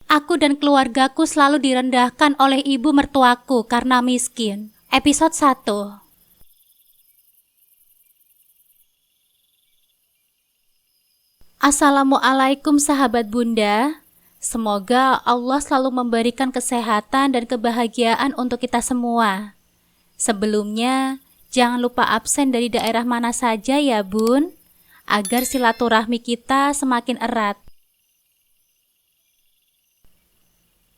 Aku dan keluargaku selalu direndahkan oleh ibu mertuaku karena miskin. Episode 1. Assalamualaikum sahabat Bunda. Semoga Allah selalu memberikan kesehatan dan kebahagiaan untuk kita semua. Sebelumnya, jangan lupa absen dari daerah mana saja ya Bun, agar silaturahmi kita semakin erat.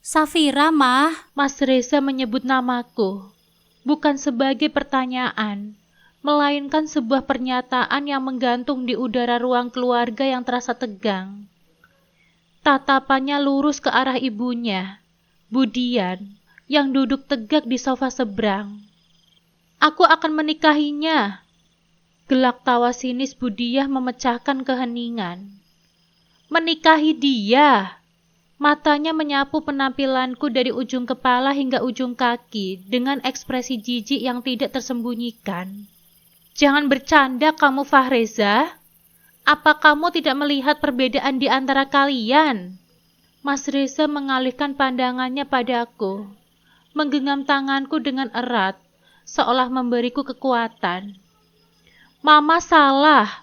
Safira, Mah. Mas Reza menyebut namaku, bukan sebagai pertanyaan, melainkan sebuah pernyataan yang menggantung di udara ruang keluarga yang terasa tegang. Tatapannya lurus ke arah ibunya, Budian, yang duduk tegak di sofa seberang. Aku akan menikahinya. Gelak tawa sinis Budiah memecahkan keheningan. Menikahi dia. Matanya menyapu penampilanku dari ujung kepala hingga ujung kaki dengan ekspresi jijik yang tidak tersembunyikan. Jangan bercanda kamu, Fahreza. Apa kamu tidak melihat perbedaan di antara kalian? Mas Reza mengalihkan pandangannya padaku, menggenggam tanganku dengan erat, seolah memberiku kekuatan. Mama salah.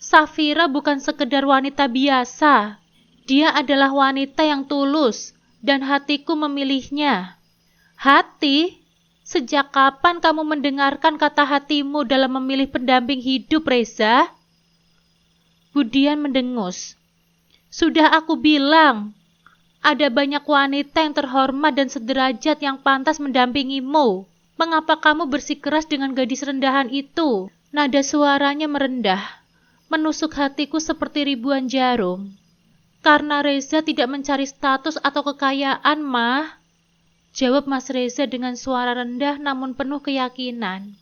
Safira bukan sekedar wanita biasa. Dia adalah wanita yang tulus, dan hatiku memilihnya. Hati? Sejak kapan kamu mendengarkan kata hatimu dalam memilih pendamping hidup, Reza? Budian mendengus. Sudah aku bilang, ada banyak wanita yang terhormat dan sederajat yang pantas mendampingimu. Mengapa kamu bersikeras dengan gadis rendahan itu? Nada suaranya merendah, menusuk hatiku seperti ribuan jarum. Karena Reza tidak mencari status atau kekayaan, Mah. Jawab Mas Reza dengan suara rendah namun penuh keyakinan.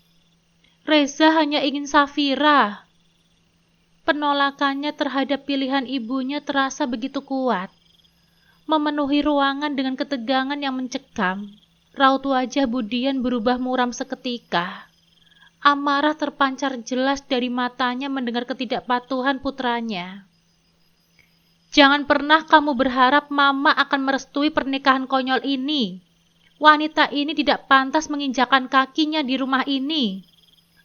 Reza hanya ingin Safira. Penolakannya terhadap pilihan ibunya terasa begitu kuat, memenuhi ruangan dengan ketegangan yang mencekam. Raut wajah Budian berubah muram seketika. Amarah terpancar jelas dari matanya mendengar ketidakpatuhan putranya. Jangan pernah kamu berharap Mama akan merestui pernikahan konyol ini. Wanita ini tidak pantas menginjakan kakinya di rumah ini.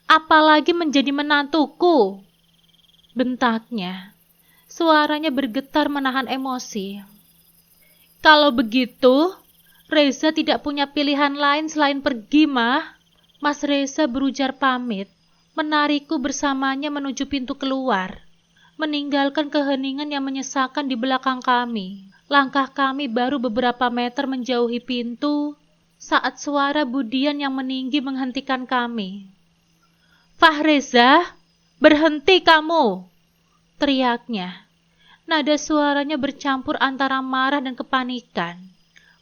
Apalagi menjadi menantuku. Bentaknya. Suaranya bergetar menahan emosi. Kalau begitu, Reza tidak punya pilihan lain selain pergi, Mah. Mas Reza berujar pamit, menarikku bersamanya menuju pintu keluar. Meninggalkan keheningan yang menyesakan di belakang kami. Langkah kami baru beberapa meter menjauhi pintu saat suara Budian yang meninggi menghentikan kami. Fahreza, berhenti kamu! Teriaknya. Nada suaranya bercampur antara marah dan kepanikan.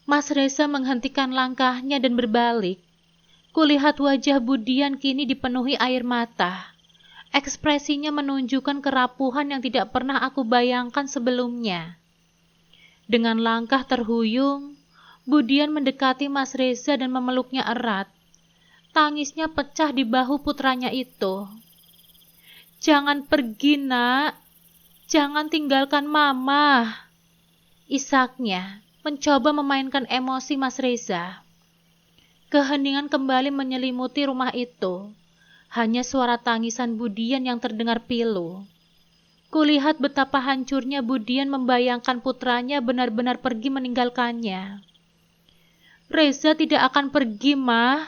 Mas Reza menghentikan langkahnya dan berbalik. Kulihat wajah Budian kini dipenuhi air mata. Ekspresinya menunjukkan kerapuhan yang tidak pernah aku bayangkan sebelumnya. Dengan langkah terhuyung, Budian mendekati Mas Reza dan memeluknya erat. Tangisnya pecah di bahu putranya itu. Jangan pergi, Nak. Jangan tinggalkan Mama. Isaknya mencoba memainkan emosi Mas Reza. Keheningan kembali menyelimuti rumah itu. Hanya suara tangisan Budian yang terdengar pilu. Kulihat betapa hancurnya Budian membayangkan putranya benar-benar pergi meninggalkannya. Reza tidak akan pergi, Mah.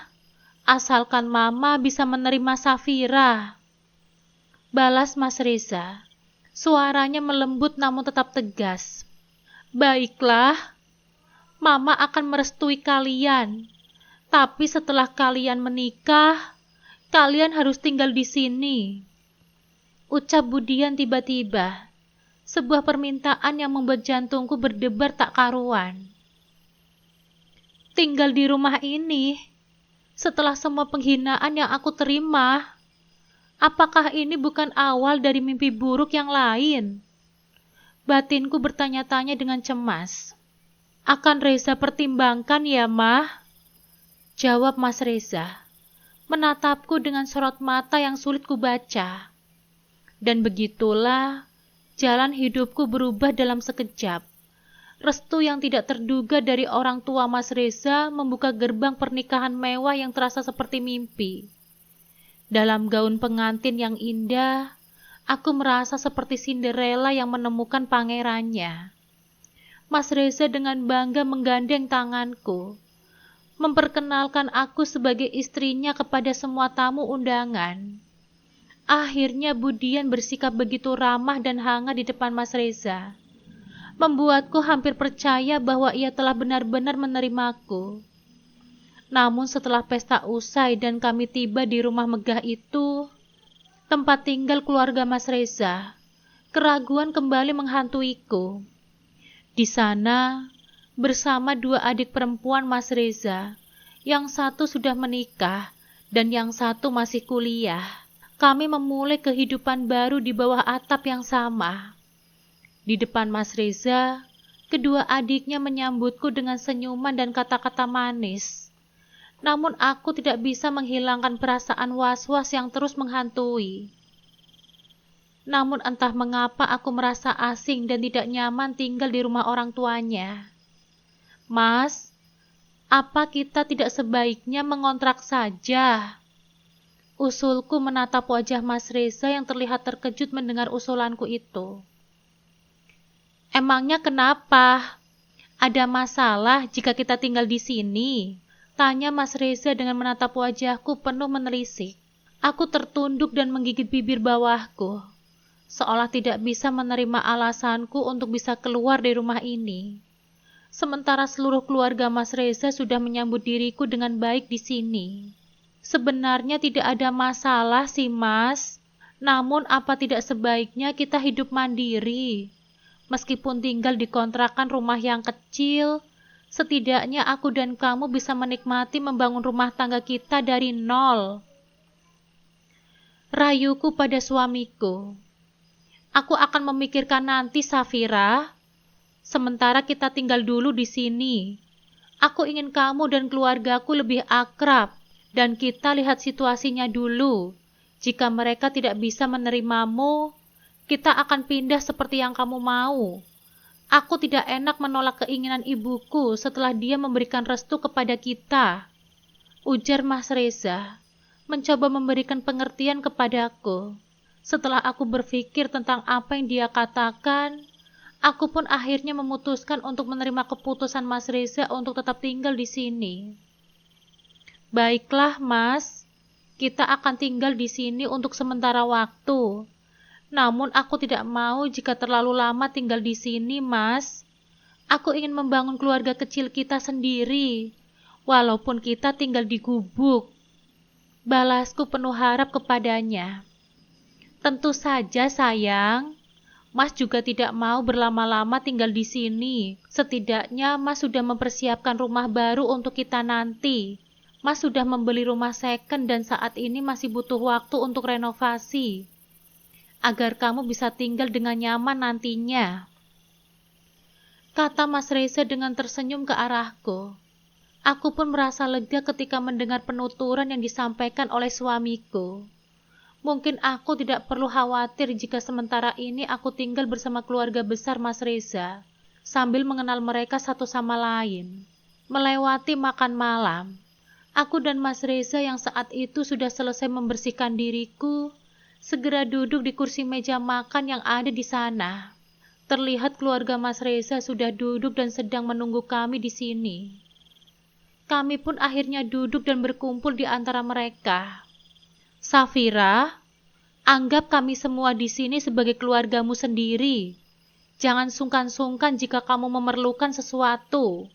Asalkan Mama bisa menerima Safira. Balas Mas Reza. Suaranya melembut namun tetap tegas. Baiklah, Mama akan merestui kalian. Tapi setelah kalian menikah, kalian harus tinggal di sini. Ucap Budian tiba-tiba. Sebuah permintaan yang membuat jantungku berdebar tak karuan. Tinggal di rumah ini, setelah semua penghinaan yang aku terima, apakah ini bukan awal dari mimpi buruk yang lain? Batinku bertanya-tanya dengan cemas. Akan Reza pertimbangkan ya, Mah? Jawab Mas Reza. Menatapku dengan sorot mata yang sulit kubaca. Dan begitulah jalan hidupku berubah dalam sekejap. Restu yang tidak terduga dari orang tua Mas Reza membuka gerbang pernikahan mewah yang terasa seperti mimpi. Dalam gaun pengantin yang indah, aku merasa seperti Cinderella yang menemukan pangerannya. Mas Reza dengan bangga menggandeng tanganku, memperkenalkan aku sebagai istrinya kepada semua tamu undangan. Akhirnya Budian bersikap begitu ramah dan hangat di depan Mas Reza, membuatku hampir percaya bahwa ia telah benar-benar menerimaku. Namun setelah pesta usai dan kami tiba di rumah megah itu, tempat tinggal keluarga Mas Reza, keraguan kembali menghantuiku. Di sana, bersama dua adik perempuan Mas Reza, yang satu sudah menikah dan yang satu masih kuliah, kami memulai kehidupan baru di bawah atap yang sama. Di depan Mas Reza, kedua adiknya menyambutku dengan senyuman dan kata-kata manis. Namun aku tidak bisa menghilangkan perasaan was-was yang terus menghantui. Namun entah mengapa aku merasa asing dan tidak nyaman tinggal di rumah orang tuanya. Mas, apa kita tidak sebaiknya mengontrak saja? Usulku menatap wajah Mas Reza yang terlihat terkejut mendengar usulanku itu. Emangnya kenapa? Ada masalah jika kita tinggal di sini? Tanya Mas Reza dengan menatap wajahku penuh menelisik. Aku tertunduk dan menggigit bibir bawahku, seolah tidak bisa menerima alasanku untuk bisa keluar dari rumah ini. Sementara seluruh keluarga Mas Reza sudah menyambut diriku dengan baik di sini. Sebenarnya tidak ada masalah sih Mas. Namun apa tidak sebaiknya kita hidup mandiri? Meskipun tinggal di kontrakan rumah yang kecil, setidaknya aku dan kamu bisa menikmati membangun rumah tangga kita dari nol. Rayuku pada suamiku. Aku akan memikirkan nanti, Safira. Sementara kita tinggal dulu di sini. Aku ingin kamu dan keluargaku lebih akrab, dan kita lihat situasinya dulu. Jika mereka tidak bisa menerimamu, kita akan pindah seperti yang kamu mau. Aku tidak enak menolak keinginan ibuku setelah dia memberikan restu kepada kita, ujar Mas Reza, mencoba memberikan pengertian kepadaku. Setelah aku berpikir tentang apa yang dia katakan, aku pun akhirnya memutuskan untuk menerima keputusan Mas Reza untuk tetap tinggal di sini. Baiklah, Mas. Kita akan tinggal di sini untuk sementara waktu. Namun aku tidak mau jika terlalu lama tinggal di sini, Mas. Aku ingin membangun keluarga kecil kita sendiri, walaupun kita tinggal di gubuk. Balasku penuh harap kepadanya. Tentu saja, sayang. Mas juga tidak mau berlama-lama tinggal di sini. Setidaknya Mas sudah mempersiapkan rumah baru untuk kita nanti. Mas sudah membeli rumah second dan saat ini masih butuh waktu untuk renovasi, agar kamu bisa tinggal dengan nyaman nantinya, kata Mas Reza dengan tersenyum ke arahku. Aku pun merasa lega ketika mendengar penuturan yang disampaikan oleh suamiku. Mungkin aku tidak perlu khawatir jika sementara ini aku tinggal bersama keluarga besar Mas Reza, sambil mengenal mereka satu sama lain. Melewati makan malam, aku dan Mas Reza yang saat itu sudah selesai membersihkan diriku, segera duduk di kursi meja makan yang ada di sana. Terlihat keluarga Mas Reza sudah duduk dan sedang menunggu kami di sini. Kami pun akhirnya duduk dan berkumpul di antara mereka. Safira, anggap kami semua di sini sebagai keluargamu sendiri. Jangan sungkan-sungkan jika kamu memerlukan sesuatu,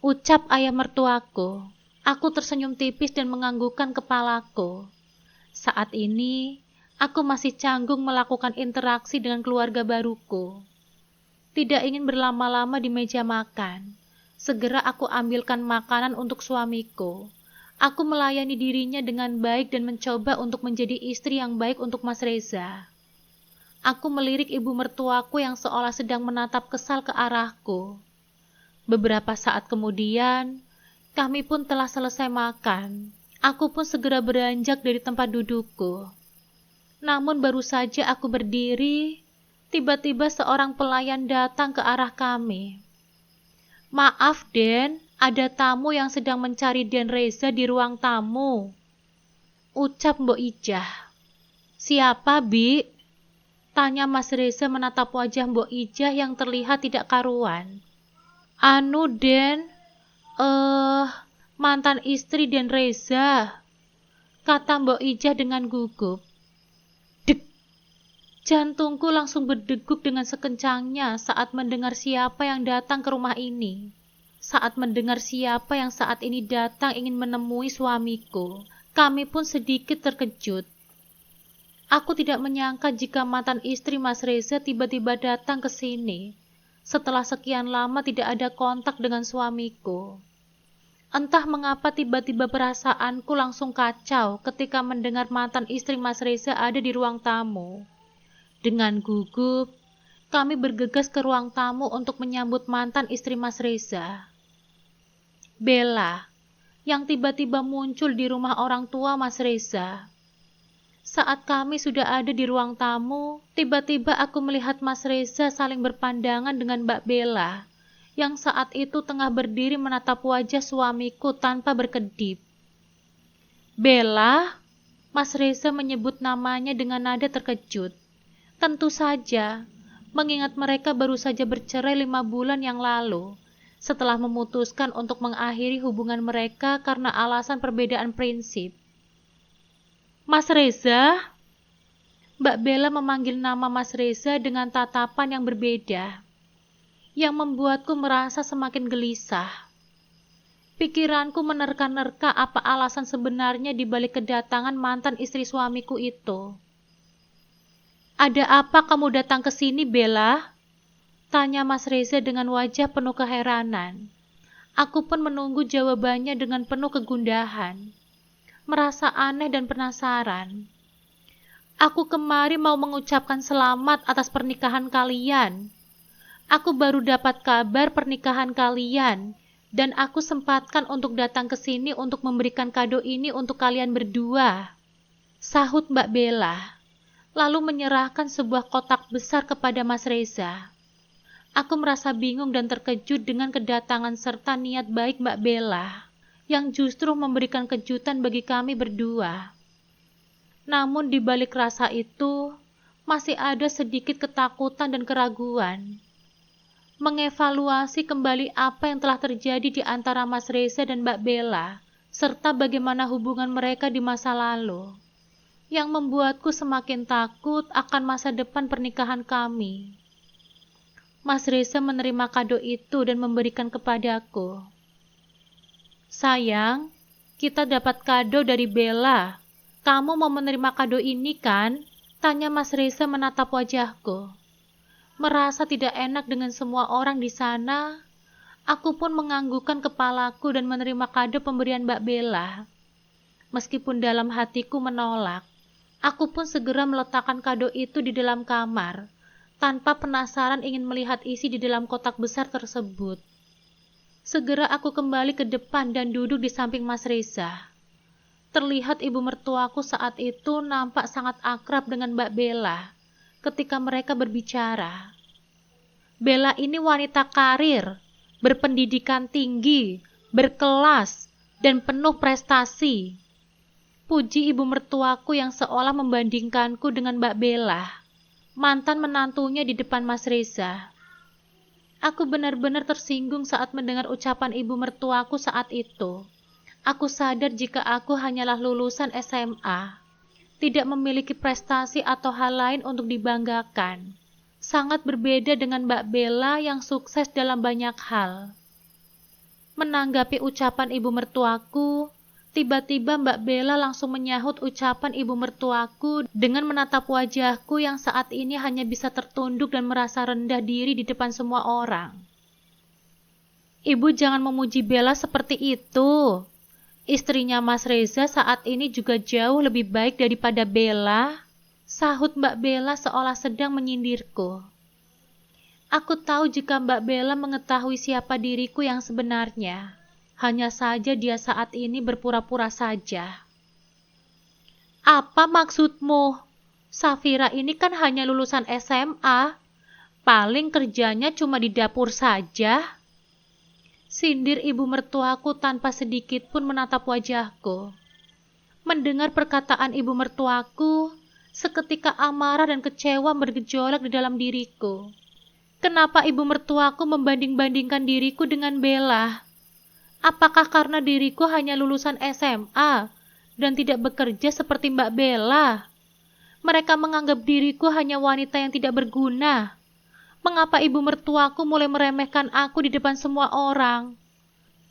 ucap ayah mertuaku. Aku tersenyum tipis dan menganggukkan kepalaku. Saat ini, aku masih canggung melakukan interaksi dengan keluarga baruku. Tidak ingin berlama-lama di meja makan. Segera aku ambilkan makanan untuk suamiku. Aku melayani dirinya dengan baik dan mencoba untuk menjadi istri yang baik untuk Mas Reza. Aku melirik ibu mertuaku yang seolah sedang menatap kesal ke arahku. Beberapa saat kemudian, kami pun telah selesai makan. Aku pun segera beranjak dari tempat dudukku. Namun baru saja aku berdiri, tiba-tiba seorang pelayan datang ke arah kami. Maaf, Den, ada tamu yang sedang mencari Den Reza di ruang tamu, ucap Mbok Ijah. Siapa, Bi? Tanya Mas Reza menatap wajah Mbok Ijah yang terlihat tidak karuan. Anu, Den, mantan istri Den Reza, kata Mbok Ijah dengan gugup. Dek, jantungku langsung berdegup dengan sekencangnya saat mendengar siapa yang datang ke rumah ini. Saat mendengar siapa yang saat ini datang ingin menemui suamiku, kami pun sedikit terkejut. Aku tidak menyangka jika mantan istri Mas Reza tiba-tiba datang ke sini setelah sekian lama tidak ada kontak dengan suamiku. Entah mengapa tiba-tiba perasaanku langsung kacau ketika mendengar mantan istri Mas Reza ada di ruang tamu. Dengan gugup, kami bergegas ke ruang tamu untuk menyambut mantan istri Mas Reza, Bella, yang tiba-tiba muncul di rumah orang tua Mas Reza. Saat kami sudah ada di ruang tamu, tiba-tiba aku melihat Mas Reza saling berpandangan dengan Mbak Bella, yang saat itu tengah berdiri menatap wajah suamiku tanpa berkedip. Bella, Mas Reza menyebut namanya dengan nada terkejut. Tentu saja, mengingat mereka baru saja bercerai 5 bulan yang lalu, setelah memutuskan untuk mengakhiri hubungan mereka karena alasan perbedaan prinsip. Mas Reza? Mbak Bella memanggil nama Mas Reza dengan tatapan yang berbeda, yang membuatku merasa semakin gelisah. Pikiranku menerka-nerka apa alasan sebenarnya di balik kedatangan mantan istri suamiku itu. Ada apa kamu datang ke sini, Bella? Tanya Mas Reza dengan wajah penuh keheranan. Aku pun menunggu jawabannya dengan penuh kegundahan, merasa aneh dan penasaran. Aku kemari mau mengucapkan selamat atas pernikahan kalian. Aku baru dapat kabar pernikahan kalian, dan aku sempatkan untuk datang ke sini untuk memberikan kado ini untuk kalian berdua, sahut Mbak Bella, lalu menyerahkan sebuah kotak besar kepada Mas Reza. Aku merasa bingung dan terkejut dengan kedatangan serta niat baik Mbak Bella, yang justru memberikan kejutan bagi kami berdua. Namun di balik rasa itu, masih ada sedikit ketakutan dan keraguan. Mengevaluasi kembali apa yang telah terjadi di antara Mas Reza dan Mbak Bella, serta bagaimana hubungan mereka di masa lalu, yang membuatku semakin takut akan masa depan pernikahan kami. Mas Reza menerima kado itu dan memberikan kepadaku. Sayang, kita dapat kado dari Bella. Kamu mau menerima kado ini kan? Tanya Mas Reza menatap wajahku. Merasa tidak enak dengan semua orang di sana, aku pun menganggukkan kepalaku dan menerima kado pemberian Mbak Bella. Meskipun dalam hatiku menolak, aku pun segera meletakkan kado itu di dalam kamar, tanpa penasaran ingin melihat isi di dalam kotak besar tersebut. Segera aku kembali ke depan dan duduk di samping Mas Reza. Terlihat ibu mertuaku saat itu nampak sangat akrab dengan Mbak Bella ketika mereka berbicara. Bella ini wanita karir, berpendidikan tinggi, berkelas, dan penuh prestasi. Puji ibu mertuaku yang seolah membandingkanku dengan Mbak Bella, mantan menantunya di depan Mas Reza. Aku benar-benar tersinggung saat mendengar ucapan ibu mertuaku saat itu. Aku sadar jika aku hanyalah lulusan SMA, tidak memiliki prestasi atau hal lain untuk dibanggakan. Sangat berbeda dengan Mbak Bella yang sukses dalam banyak hal. Menanggapi ucapan ibu mertuaku, tiba-tiba Mbak Bella langsung menyahut ucapan ibu mertuaku dengan menatap wajahku yang saat ini hanya bisa tertunduk dan merasa rendah diri di depan semua orang. Ibu jangan memuji Bella seperti itu. Istrinya Mas Reza saat ini juga jauh lebih baik daripada Bella, sahut Mbak Bella seolah sedang menyindirku. Aku tahu jika Mbak Bella mengetahui siapa diriku yang sebenarnya. Hanya saja dia saat ini berpura-pura saja. Apa maksudmu? Safira ini kan hanya lulusan SMA. Paling kerjanya cuma di dapur saja. Sindir ibu mertuaku tanpa sedikit pun menatap wajahku. Mendengar perkataan ibu mertuaku, seketika amarah dan kecewa bergejolak di dalam diriku. Kenapa ibu mertuaku membanding-bandingkan diriku dengan Bella? Apakah karena diriku hanya lulusan SMA dan tidak bekerja seperti Mbak Bella? Mereka menganggap diriku hanya wanita yang tidak berguna. Mengapa ibu mertuaku mulai meremehkan aku di depan semua orang?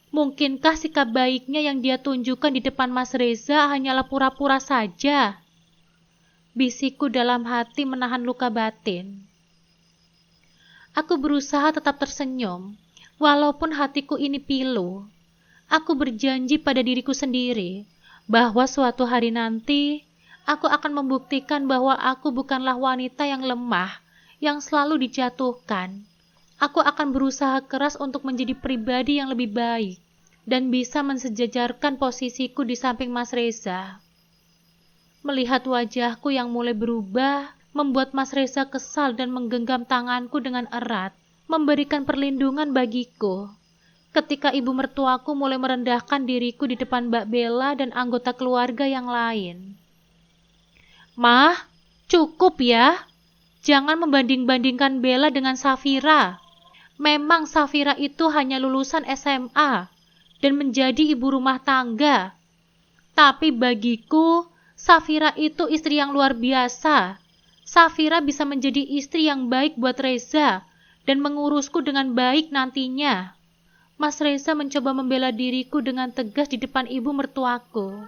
Mungkinkah sikap baiknya yang dia tunjukkan di depan Mas Reza hanyalah pura-pura saja? Bisikku dalam hati menahan luka batin. Aku berusaha tetap tersenyum, walaupun hatiku ini pilu. Aku berjanji pada diriku sendiri bahwa suatu hari nanti aku akan membuktikan bahwa aku bukanlah wanita yang lemah, yang selalu dijatuhkan. Aku akan berusaha keras untuk menjadi pribadi yang lebih baik dan bisa mensejajarkan posisiku di samping Mas Reza. Melihat wajahku yang mulai berubah, membuat Mas Reza kesal dan menggenggam tanganku dengan erat, memberikan perlindungan bagiku. Ketika ibu mertuaku mulai merendahkan diriku di depan Mbak Bella dan anggota keluarga yang lain. "Mah, cukup ya. Jangan membanding-bandingkan Bella dengan Safira. Memang Safira itu hanya lulusan SMA dan menjadi ibu rumah tangga. Tapi bagiku, Safira itu istri yang luar biasa. Safira bisa menjadi istri yang baik buat Reza dan mengurusku dengan baik nantinya." Mas Reza mencoba membela diriku dengan tegas di depan ibu mertuaku.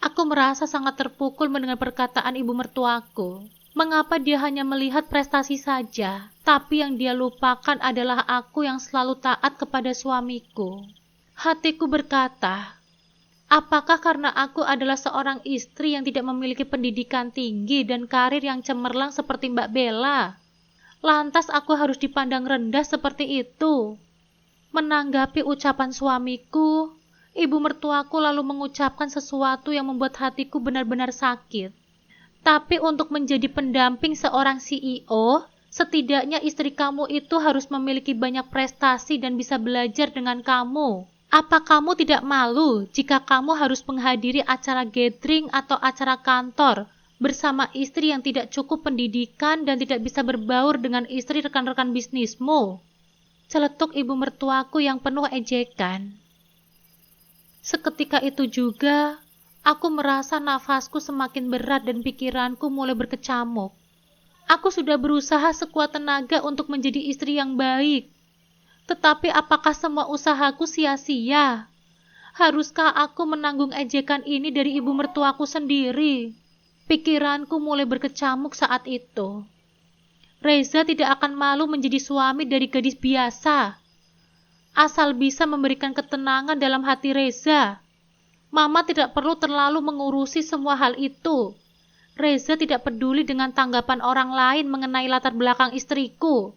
Aku merasa sangat terpukul mendengar perkataan ibu mertuaku. Mengapa dia hanya melihat prestasi saja, tapi yang dia lupakan adalah aku yang selalu taat kepada suamiku. Hatiku berkata, apakah karena aku adalah seorang istri yang tidak memiliki pendidikan tinggi dan karir yang cemerlang seperti Mbak Bella? Lantas aku harus dipandang rendah seperti itu? Menanggapi ucapan suamiku, ibu mertuaku lalu mengucapkan sesuatu yang membuat hatiku benar-benar sakit. Tapi untuk menjadi pendamping seorang CEO, setidaknya istri kamu itu harus memiliki banyak prestasi dan bisa belajar dengan kamu. Apa kamu tidak malu jika kamu harus menghadiri acara gathering atau acara kantor bersama istri yang tidak cukup pendidikan dan tidak bisa berbaur dengan istri rekan-rekan bisnismu? Celetuk ibu mertuaku yang penuh ejekan. Seketika itu juga, aku merasa nafasku semakin berat dan pikiranku mulai berkecamuk. Aku sudah berusaha sekuat tenaga untuk menjadi istri yang baik. Tetapi apakah semua usahaku sia-sia? Haruskah aku menanggung ejekan ini dari ibu mertuaku sendiri? Pikiranku mulai berkecamuk saat itu. Reza tidak akan malu menjadi suami dari gadis biasa. Asal bisa memberikan ketenangan dalam hati Reza. Mama tidak perlu terlalu mengurusi semua hal itu. Reza tidak peduli dengan tanggapan orang lain mengenai latar belakang istriku.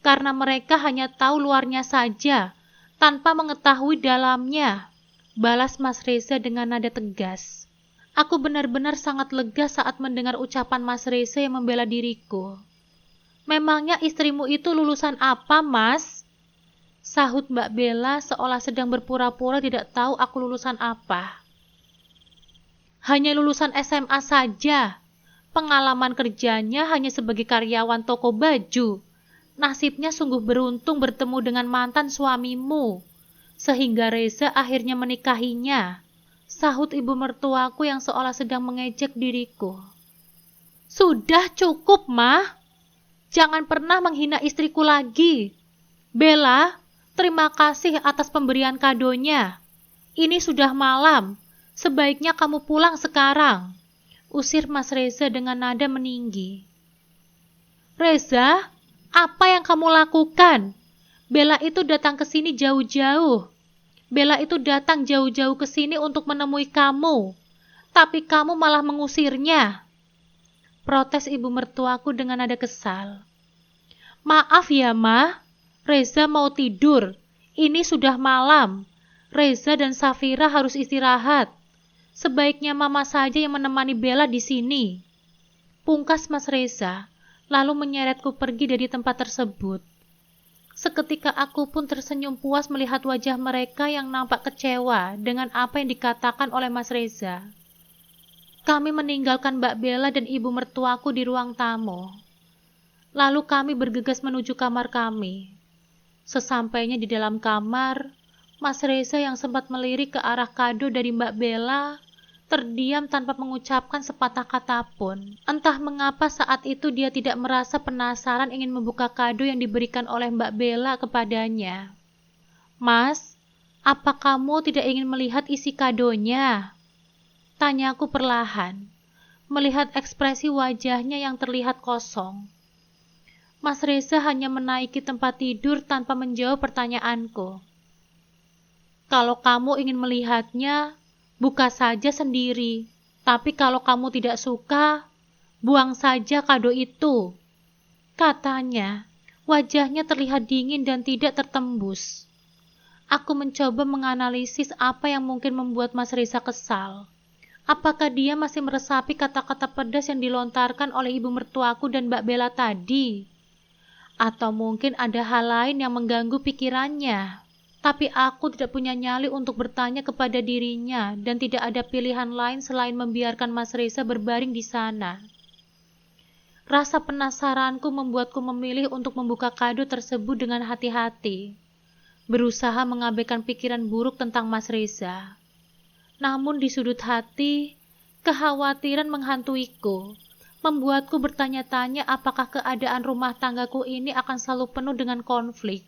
Karena mereka hanya tahu luarnya saja, tanpa mengetahui dalamnya. Balas Mas Reza dengan nada tegas. Aku benar-benar sangat lega saat mendengar ucapan Mas Reza yang membela diriku. Memangnya istrimu itu lulusan apa, Mas? Sahut Mbak Bella seolah sedang berpura-pura tidak tahu aku lulusan apa. Hanya lulusan SMA saja. Pengalaman kerjanya hanya sebagai karyawan toko baju. Nasibnya sungguh beruntung bertemu dengan mantan suamimu, sehingga Reza akhirnya menikahinya. Sahut ibu mertuaku yang seolah sedang mengejek diriku. Sudah cukup, Mah. Jangan pernah menghina istriku lagi. Bella, terima kasih atas pemberian kadonya. Ini sudah malam. Sebaiknya kamu pulang sekarang. Usir Mas Reza dengan nada meninggi. Reza, apa yang kamu lakukan? Bella itu datang ke sini jauh-jauh. Bella itu datang jauh-jauh ke sini untuk menemui kamu. Tapi kamu malah mengusirnya. Protes ibu mertuaku dengan nada kesal. Maaf ya, Ma. Reza mau tidur. Ini sudah malam. Reza dan Safira harus istirahat. Sebaiknya Mama saja yang menemani Bella di sini. Pungkas Mas Reza, lalu menyeretku pergi dari tempat tersebut. Seketika aku pun tersenyum puas melihat wajah mereka yang nampak kecewa dengan apa yang dikatakan oleh Mas Reza. Kami meninggalkan Mbak Bella dan ibu mertuaku di ruang tamu. Lalu kami bergegas menuju kamar kami. Sesampainya di dalam kamar, Mas Reza yang sempat melirik ke arah kado dari Mbak Bella terdiam tanpa mengucapkan sepatah kata pun. Entah mengapa saat itu dia tidak merasa penasaran ingin membuka kado yang diberikan oleh Mbak Bella kepadanya. "Mas, apa kamu tidak ingin melihat isi kadonya?" Tanyaku perlahan, melihat ekspresi wajahnya yang terlihat kosong. Mas Reza hanya menaiki tempat tidur tanpa menjawab pertanyaanku. "Kalau kamu ingin melihatnya, buka saja sendiri, tapi kalau kamu tidak suka, buang saja kado itu," katanya. Wajahnya terlihat dingin dan tidak tertembus. Aku mencoba menganalisis apa yang mungkin membuat Mas Reza kesal. Apakah dia masih meresapi kata-kata pedas yang dilontarkan oleh ibu mertuaku dan Mbak Bella tadi? Atau mungkin ada hal lain yang mengganggu pikirannya? Tapi aku tidak punya nyali untuk bertanya kepada dirinya dan tidak ada pilihan lain selain membiarkan Mas Reza berbaring di sana. Rasa penasaranku membuatku memilih untuk membuka kado tersebut dengan hati-hati, berusaha mengabaikan pikiran buruk tentang Mas Reza. Namun di sudut hati, kekhawatiran menghantuiku, membuatku bertanya-tanya apakah keadaan rumah tanggaku ini akan selalu penuh dengan konflik.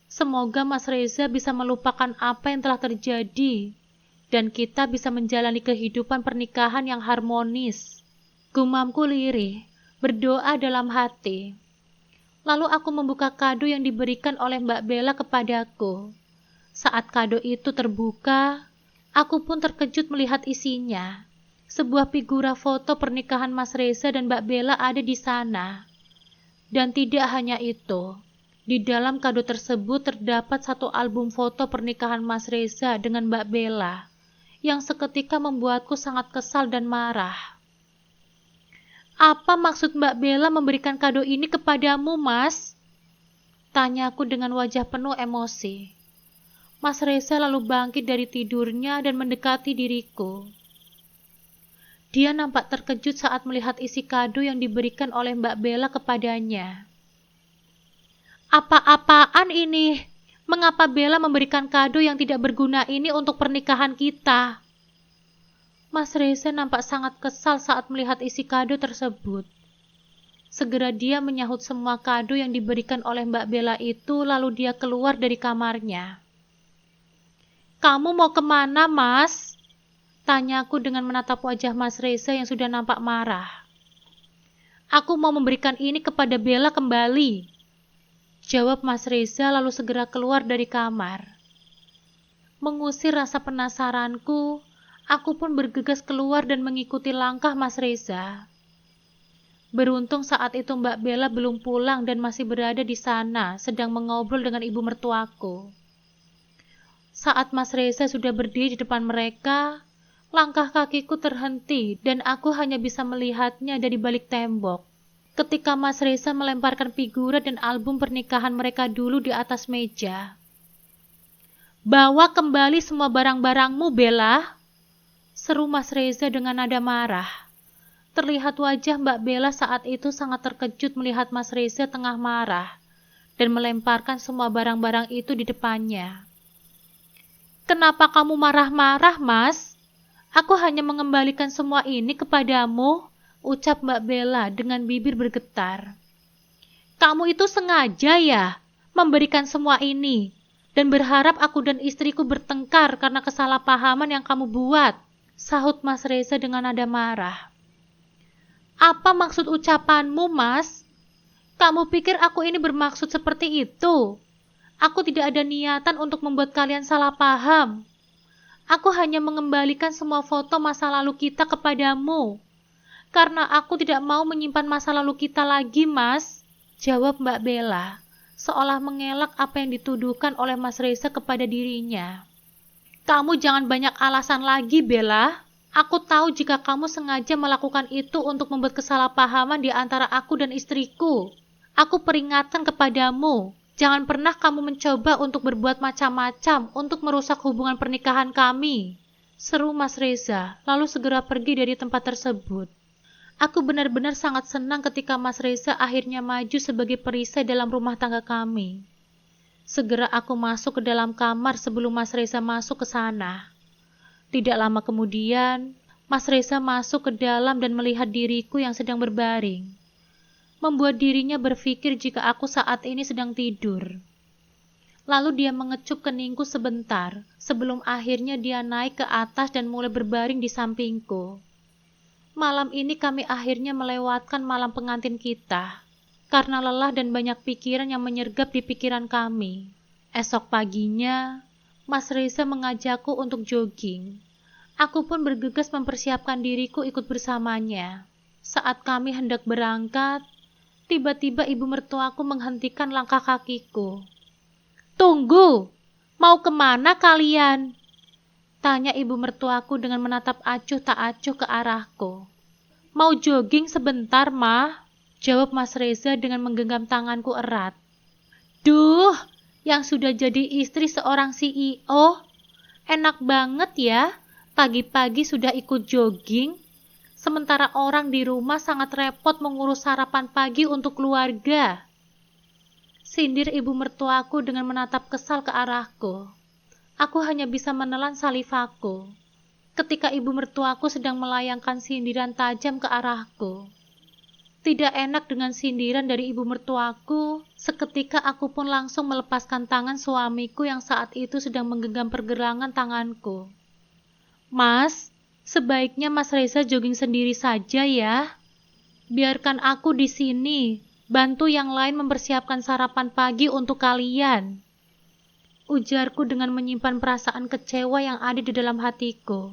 Semoga Mas Reza bisa melupakan apa yang telah terjadi dan kita bisa menjalani kehidupan pernikahan yang harmonis. Gumamku lirih, berdoa dalam hati. Lalu aku membuka kado yang diberikan oleh Mbak Bella kepadaku. Saat kado itu terbuka, aku pun terkejut melihat isinya. Sebuah figura foto pernikahan Mas Reza dan Mbak Bella ada di sana. Dan tidak hanya itu, di dalam kado tersebut terdapat satu album foto pernikahan Mas Reza dengan Mbak Bella, yang seketika membuatku sangat kesal dan marah. "Apa maksud Mbak Bella memberikan kado ini kepadamu, Mas?" Tanyaku dengan wajah penuh emosi. Mas Reza lalu bangkit dari tidurnya dan mendekati diriku. Dia nampak terkejut saat melihat isi kado yang diberikan oleh Mbak Bella kepadanya. "Apa-apaan ini? Mengapa Bella memberikan kado yang tidak berguna ini untuk pernikahan kita?" Mas Reza nampak sangat kesal saat melihat isi kado tersebut. Segera dia menyahut semua kado yang diberikan oleh Mbak Bella itu, lalu dia keluar dari kamarnya. "Kamu mau kemana, Mas?" Tanyaku dengan menatap wajah Mas Reza yang sudah nampak marah. "Aku mau memberikan ini kepada Bella kembali," jawab Mas Reza lalu segera keluar dari kamar. Mengusir rasa penasaranku, aku pun bergegas keluar dan mengikuti langkah Mas Reza. Beruntung saat itu Mbak Bella belum pulang dan masih berada di sana sedang mengobrol dengan ibu mertuaku. Saat Mas Reza sudah berdiri di depan mereka, langkah kakiku terhenti dan aku hanya bisa melihatnya dari balik tembok. Ketika Mas Reza melemparkan figura dan album pernikahan mereka dulu di atas meja. "Bawa kembali semua barang-barangmu, Bella," seru Mas Reza dengan nada marah. Terlihat wajah Mbak Bella saat itu sangat terkejut melihat Mas Reza tengah marah dan melemparkan semua barang-barang itu di depannya. "Kenapa kamu marah-marah, Mas? Aku hanya mengembalikan semua ini kepadamu," ucap Mbak Bella dengan bibir bergetar. "Kamu itu sengaja ya memberikan semua ini dan berharap aku dan istriku bertengkar karena kesalahpahaman yang kamu buat," sahut Mas Reza dengan nada marah. "Apa maksud ucapanmu, Mas? Kamu pikir aku ini bermaksud seperti itu? Aku tidak ada niatan untuk membuat kalian salah paham. Aku hanya mengembalikan semua foto masa lalu kita kepadamu. Karena aku tidak mau menyimpan masa lalu kita lagi, Mas," jawab Mbak Bella, seolah mengelak apa yang dituduhkan oleh Mas Reza kepada dirinya. "Kamu jangan banyak alasan lagi, Bella. Aku tahu jika kamu sengaja melakukan itu untuk membuat kesalahpahaman di antara aku dan istriku. Aku peringatkan kepadamu, jangan pernah kamu mencoba untuk berbuat macam-macam untuk merusak hubungan pernikahan kami, seru Mas Reza, lalu segera pergi dari tempat tersebut. Aku benar-benar sangat senang ketika Mas Reza akhirnya maju sebagai perisai dalam rumah tangga kami. Segera aku masuk ke dalam kamar sebelum Mas Reza masuk ke sana. Tidak lama kemudian, Mas Reza masuk ke dalam dan melihat diriku yang sedang berbaring, membuat dirinya berpikir jika aku saat ini sedang tidur. Lalu dia mengecup keningku sebentar, sebelum akhirnya dia naik ke atas dan mulai berbaring di sampingku. Malam ini kami akhirnya melewatkan malam pengantin kita, karena lelah dan banyak pikiran yang menyergap di pikiran kami. Esok paginya, Mas Reza mengajakku untuk jogging. Aku pun bergegas mempersiapkan diriku ikut bersamanya. Saat kami hendak berangkat, tiba-tiba ibu mertuaku menghentikan langkah kakiku. "Tunggu, mau kemana kalian?" tanya ibu mertuaku dengan menatap acuh tak acuh ke arahku. "Mau jogging sebentar, Mah," jawab Mas Reza dengan menggenggam tanganku erat. "Duh, yang sudah jadi istri seorang CEO, enak banget ya, pagi-pagi sudah ikut jogging, sementara orang di rumah sangat repot mengurus sarapan pagi untuk keluarga," sindir ibu mertuaku dengan menatap kesal ke arahku. Aku hanya bisa menelan salivaku ketika ibu mertuaku sedang melayangkan sindiran tajam ke arahku. Tidak enak dengan sindiran dari ibu mertuaku, seketika aku pun langsung melepaskan tangan suamiku yang saat itu sedang menggenggam pergelangan tanganku. "Mas, sebaiknya Mas Reza jogging sendiri saja ya. Biarkan aku di sini, bantu yang lain mempersiapkan sarapan pagi untuk kalian," ujarku dengan menyimpan perasaan kecewa yang ada di dalam hatiku.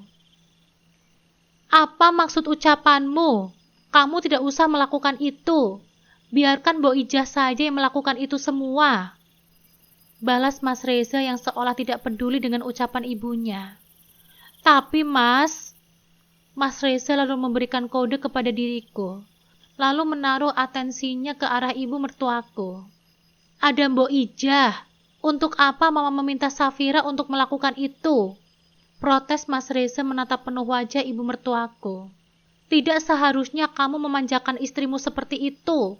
"Apa maksud ucapanmu? Kamu tidak usah melakukan itu. Biarkan Mbok Ijah saja yang melakukan itu semua," balas Mas Reza yang seolah tidak peduli dengan ucapan ibunya. "Tapi Mas Reza lalu memberikan kode kepada diriku, lalu menaruh atensinya ke arah ibu mertuaku. "Ada Mbok Ijah. Untuk apa Mama meminta Safira untuk melakukan itu?" protes Mas Reza menatap penuh wajah ibu mertuaku. "Tidak seharusnya kamu memanjakan istrimu seperti itu.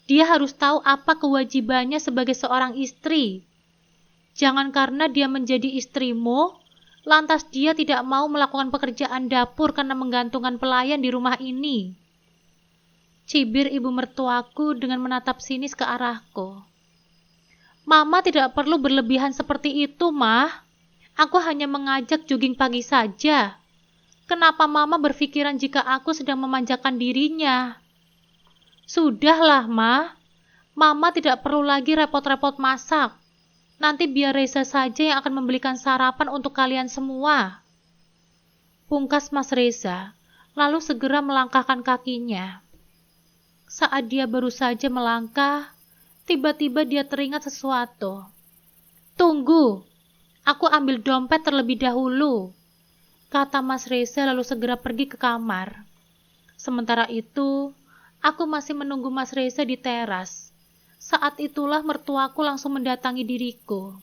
Dia harus tahu apa kewajibannya sebagai seorang istri. Jangan karena dia menjadi istrimu, lantas dia tidak mau melakukan pekerjaan dapur karena menggantungkan pelayan di rumah ini," cibir ibu mertuaku dengan menatap sinis ke arahku. "Mama tidak perlu berlebihan seperti itu, Mah. Aku hanya mengajak jogging pagi saja. Kenapa Mama berpikiran jika aku sedang memanjakan dirinya?" "Sudahlah, Mah. Mama tidak perlu lagi repot-repot masak. Nanti biar Reza saja yang akan membelikan sarapan untuk kalian semua," pungkas Mas Reza, lalu segera melangkahkan kakinya. Saat dia baru saja melangkah, tiba-tiba dia teringat sesuatu. "Tunggu, aku ambil dompet terlebih dahulu," kata Mas Reza lalu segera pergi ke kamar. Sementara itu, aku masih menunggu Mas Reza di teras. Saat itulah mertuaku langsung mendatangi diriku.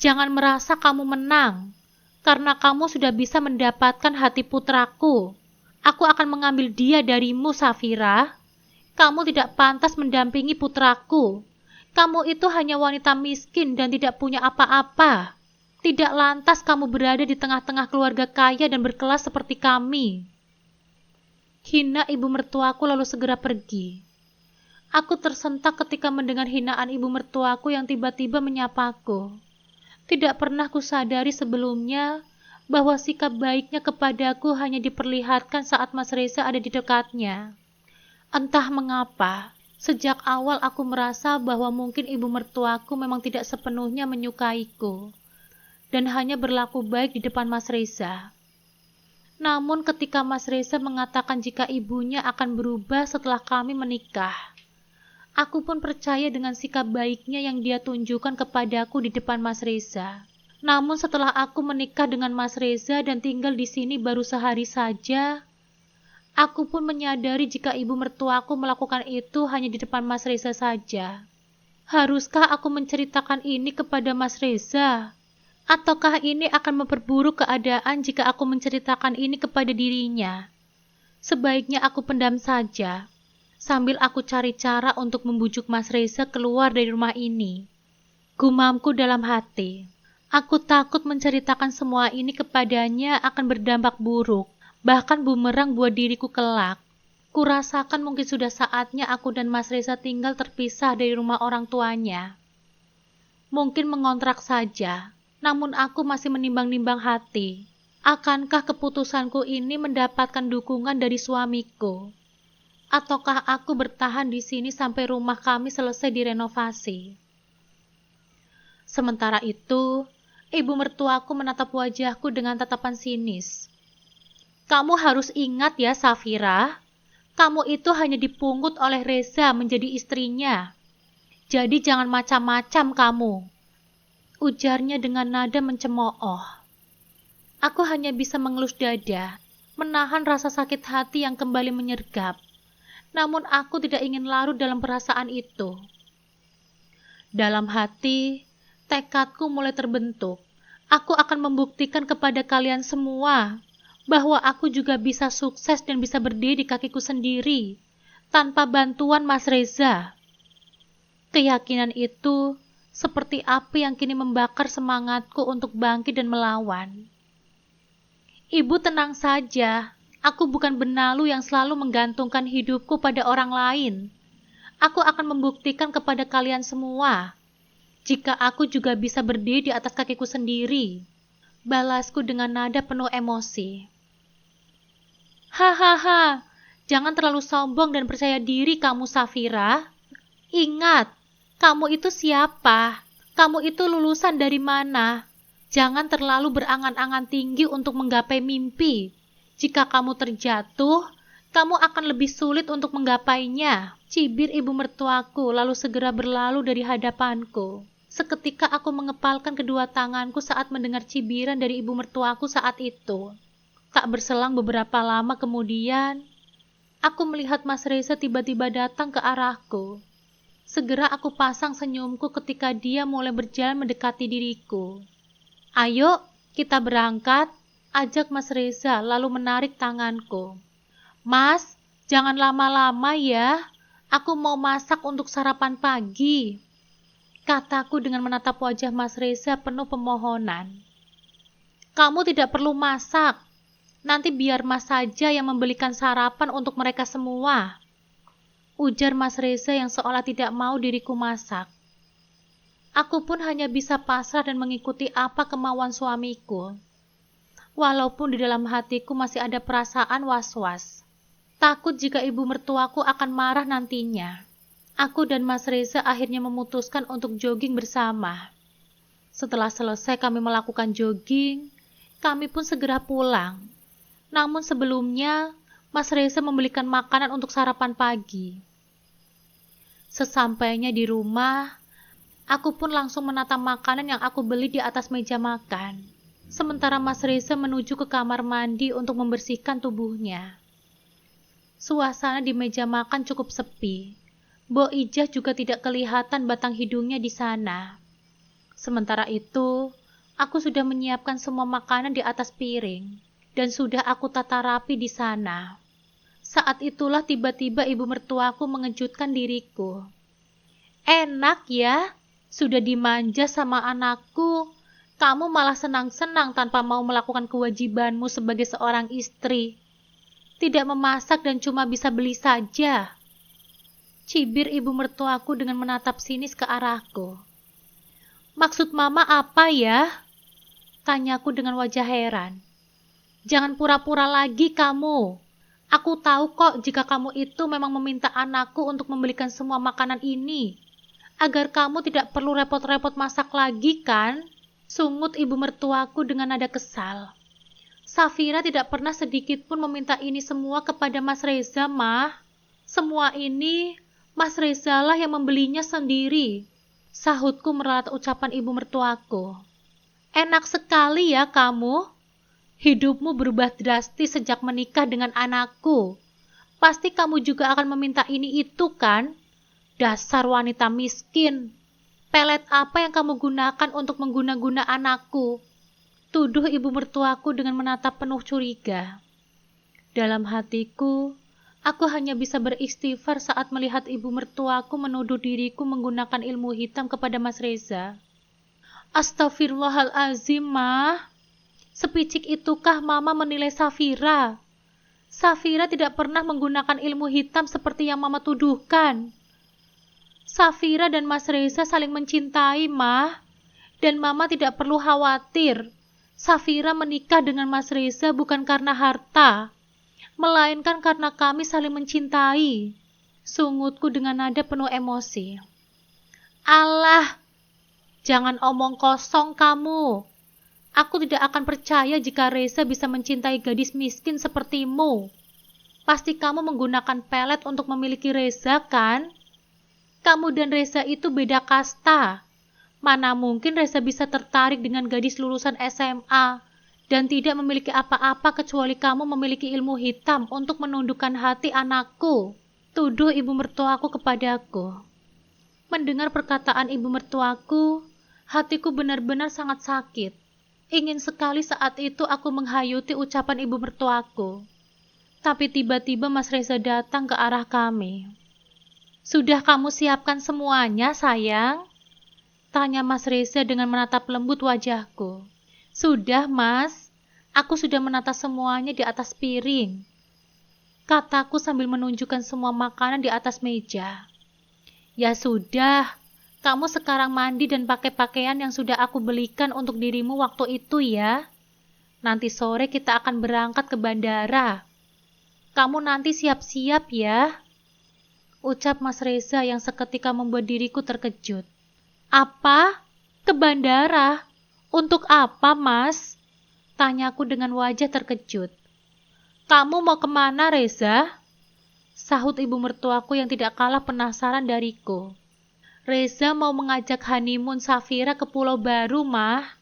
"Jangan merasa kamu menang, karena kamu sudah bisa mendapatkan hati putraku. Aku akan mengambil dia darimu, Safira. Kamu tidak pantas mendampingi putraku. Kamu itu hanya wanita miskin dan tidak punya apa-apa. Tidak lantas kamu berada di tengah-tengah keluarga kaya dan berkelas seperti kami." Hina ibu mertuaku lalu segera pergi. Aku tersentak ketika mendengar hinaan ibu mertuaku yang tiba-tiba menyapaku. Tidak pernah kusadari sebelumnya bahwa sikap baiknya kepadaku hanya diperlihatkan saat Mas Reza ada di dekatnya. Entah mengapa, sejak awal aku merasa bahwa mungkin ibu mertuaku memang tidak sepenuhnya menyukaiku dan hanya berlaku baik di depan Mas Reza. Namun ketika Mas Reza mengatakan jika ibunya akan berubah setelah kami menikah, aku pun percaya dengan sikap baiknya yang dia tunjukkan kepadaku di depan Mas Reza. Namun setelah aku menikah dengan Mas Reza dan tinggal di sini baru sehari saja, Aku pun menyadari jika ibu mertuaku melakukan itu hanya di depan Mas Reza saja. Haruskah aku menceritakan ini kepada Mas Reza? Ataukah ini akan memperburuk keadaan jika aku menceritakan ini kepada dirinya? Sebaiknya aku pendam saja, sambil aku cari cara untuk membujuk Mas Reza keluar dari rumah ini. Gumamku dalam hati. Aku takut menceritakan semua ini kepadanya akan berdampak buruk. Bahkan bumerang buat diriku kelak. Kurasakan mungkin sudah saatnya aku dan Mas Reza tinggal terpisah dari rumah orang tuanya. Mungkin mengontrak saja, namun aku masih menimbang-nimbang hati. Akankah keputusanku ini mendapatkan dukungan dari suamiku? Ataukah aku bertahan di sini sampai rumah kami selesai direnovasi? Sementara itu, ibu mertuaku menatap wajahku dengan tatapan sinis. Kamu harus ingat ya, Safira. Kamu itu hanya dipungut oleh Reza menjadi istrinya. Jadi jangan macam-macam kamu. Ujarnya dengan nada mencemooh. Aku hanya bisa mengelus dada, menahan rasa sakit hati yang kembali menyergap. Namun aku tidak ingin larut dalam perasaan itu. Dalam hati, tekadku mulai terbentuk. Aku akan membuktikan kepada kalian semua bahwa aku juga bisa sukses dan bisa berdiri di kakiku sendiri, tanpa bantuan Mas Reza. Keyakinan itu seperti api yang kini membakar semangatku untuk bangkit dan melawan. Ibu tenang saja, aku bukan benalu yang selalu menggantungkan hidupku pada orang lain. Aku akan membuktikan kepada kalian semua, jika aku juga bisa berdiri di atas kakiku sendiri. Balasku dengan nada penuh emosi. Hahaha, jangan terlalu sombong dan percaya diri kamu, Safira. Ingat, kamu itu siapa? Kamu itu lulusan dari mana? Jangan terlalu berangan-angan tinggi untuk menggapai mimpi. Jika kamu terjatuh, kamu akan lebih sulit untuk menggapainya. Cibir ibu mertuaku lalu segera berlalu dari hadapanku. Seketika aku mengepalkan kedua tanganku saat mendengar cibiran dari ibu mertuaku saat itu. Tak berselang beberapa lama kemudian, aku melihat Mas Reza tiba-tiba datang ke arahku. Segera aku pasang senyumku ketika dia mulai berjalan mendekati diriku. Ayo, kita berangkat, ajak Mas Reza lalu menarik tanganku. Mas, jangan lama-lama ya, aku mau masak untuk sarapan pagi. Kataku dengan menatap wajah Mas Reza penuh pemohonan. Kamu tidak perlu masak. Nanti biar Mas saja yang membelikan sarapan untuk mereka semua. Ujar Mas Reza yang seolah tidak mau diriku masak. Aku pun hanya bisa pasrah dan mengikuti apa kemauan suamiku. Walaupun di dalam hatiku masih ada perasaan was-was. Takut jika ibu mertuaku akan marah nantinya. Aku dan Mas Reza akhirnya memutuskan untuk jogging bersama. Setelah selesai kami melakukan jogging, kami pun segera pulang. Namun sebelumnya, Mas Reza membelikan makanan untuk sarapan pagi. Sesampainya di rumah, aku pun langsung menata makanan yang aku beli di atas meja makan. Sementara Mas Reza menuju ke kamar mandi untuk membersihkan tubuhnya. Suasana di meja makan cukup sepi. Bo Ijah juga tidak kelihatan batang hidungnya di sana. Sementara itu, aku sudah menyiapkan semua makanan di atas piring. Dan sudah aku tata rapi di sana. Saat itulah tiba-tiba ibu mertuaku mengejutkan diriku. Enak ya, sudah dimanja sama anakku. Kamu malah senang-senang tanpa mau melakukan kewajibanmu sebagai seorang istri. Tidak memasak dan cuma bisa beli saja. Cibir ibu mertuaku dengan menatap sinis ke arahku. Maksud mama apa ya? Tanyaku dengan wajah heran. Jangan pura-pura lagi kamu. Aku tahu kok jika kamu itu memang meminta anakku untuk membelikan semua makanan ini. Agar kamu tidak perlu repot-repot masak lagi kan? Sungut ibu mertuaku dengan nada kesal. Safira tidak pernah sedikit pun meminta ini semua kepada Mas Reza, Mah. Semua ini Mas Reza lah yang membelinya sendiri. Sahutku meralat ucapan ibu mertuaku. Enak sekali ya kamu. Hidupmu berubah drastis sejak menikah dengan anakku. Pasti kamu juga akan meminta ini itu kan? Dasar wanita miskin. Pelet apa yang kamu gunakan untuk mengguna-guna anakku? Tuduh ibu mertuaku dengan menatap penuh curiga. Dalam hatiku, aku hanya bisa beristighfar saat melihat ibu mertuaku menuduh diriku menggunakan ilmu hitam kepada Mas Reza. Astagfirullahalazim, Mah. Sepicik itukah Mama menilai Safira? Safira tidak pernah menggunakan ilmu hitam seperti yang Mama tuduhkan. Safira dan Mas Reza saling mencintai, Mah. Dan Mama tidak perlu khawatir. Safira menikah dengan Mas Reza bukan karena harta, melainkan karena kami saling mencintai. Sungutku dengan nada penuh emosi. Alah, jangan omong kosong kamu. Aku tidak akan percaya jika Reza bisa mencintai gadis miskin sepertimu. Pasti kamu menggunakan pelet untuk memiliki Reza, kan? Kamu dan Reza itu beda kasta. Mana mungkin Reza bisa tertarik dengan gadis lulusan SMA dan tidak memiliki apa-apa kecuali kamu memiliki ilmu hitam untuk menundukkan hati anakku. Tuduh ibu mertuaku kepadaku. Mendengar perkataan ibu mertuaku, hatiku benar-benar sangat sakit. Ingin sekali saat itu aku menghayuti ucapan ibu mertuaku. Tapi tiba-tiba Mas Reza datang ke arah kami. Sudah kamu siapkan semuanya, sayang? Tanya Mas Reza dengan menatap lembut wajahku. Sudah, Mas. Aku sudah menata semuanya di atas piring. Kataku sambil menunjukkan semua makanan di atas meja. Ya sudah, kamu sekarang mandi dan pakai pakaian yang sudah aku belikan untuk dirimu waktu itu ya. Nanti sore kita akan berangkat ke bandara. Kamu nanti siap-siap ya. Ucap Mas Reza yang seketika membuat diriku terkejut. Apa? Ke bandara? Untuk apa, Mas? Tanyaku dengan wajah terkejut. Kamu mau kemana, Reza? Sahut ibu mertuaku yang tidak kalah penasaran dariku. Reza mau mengajak honeymoon Safira ke Pulau Baru, Mah.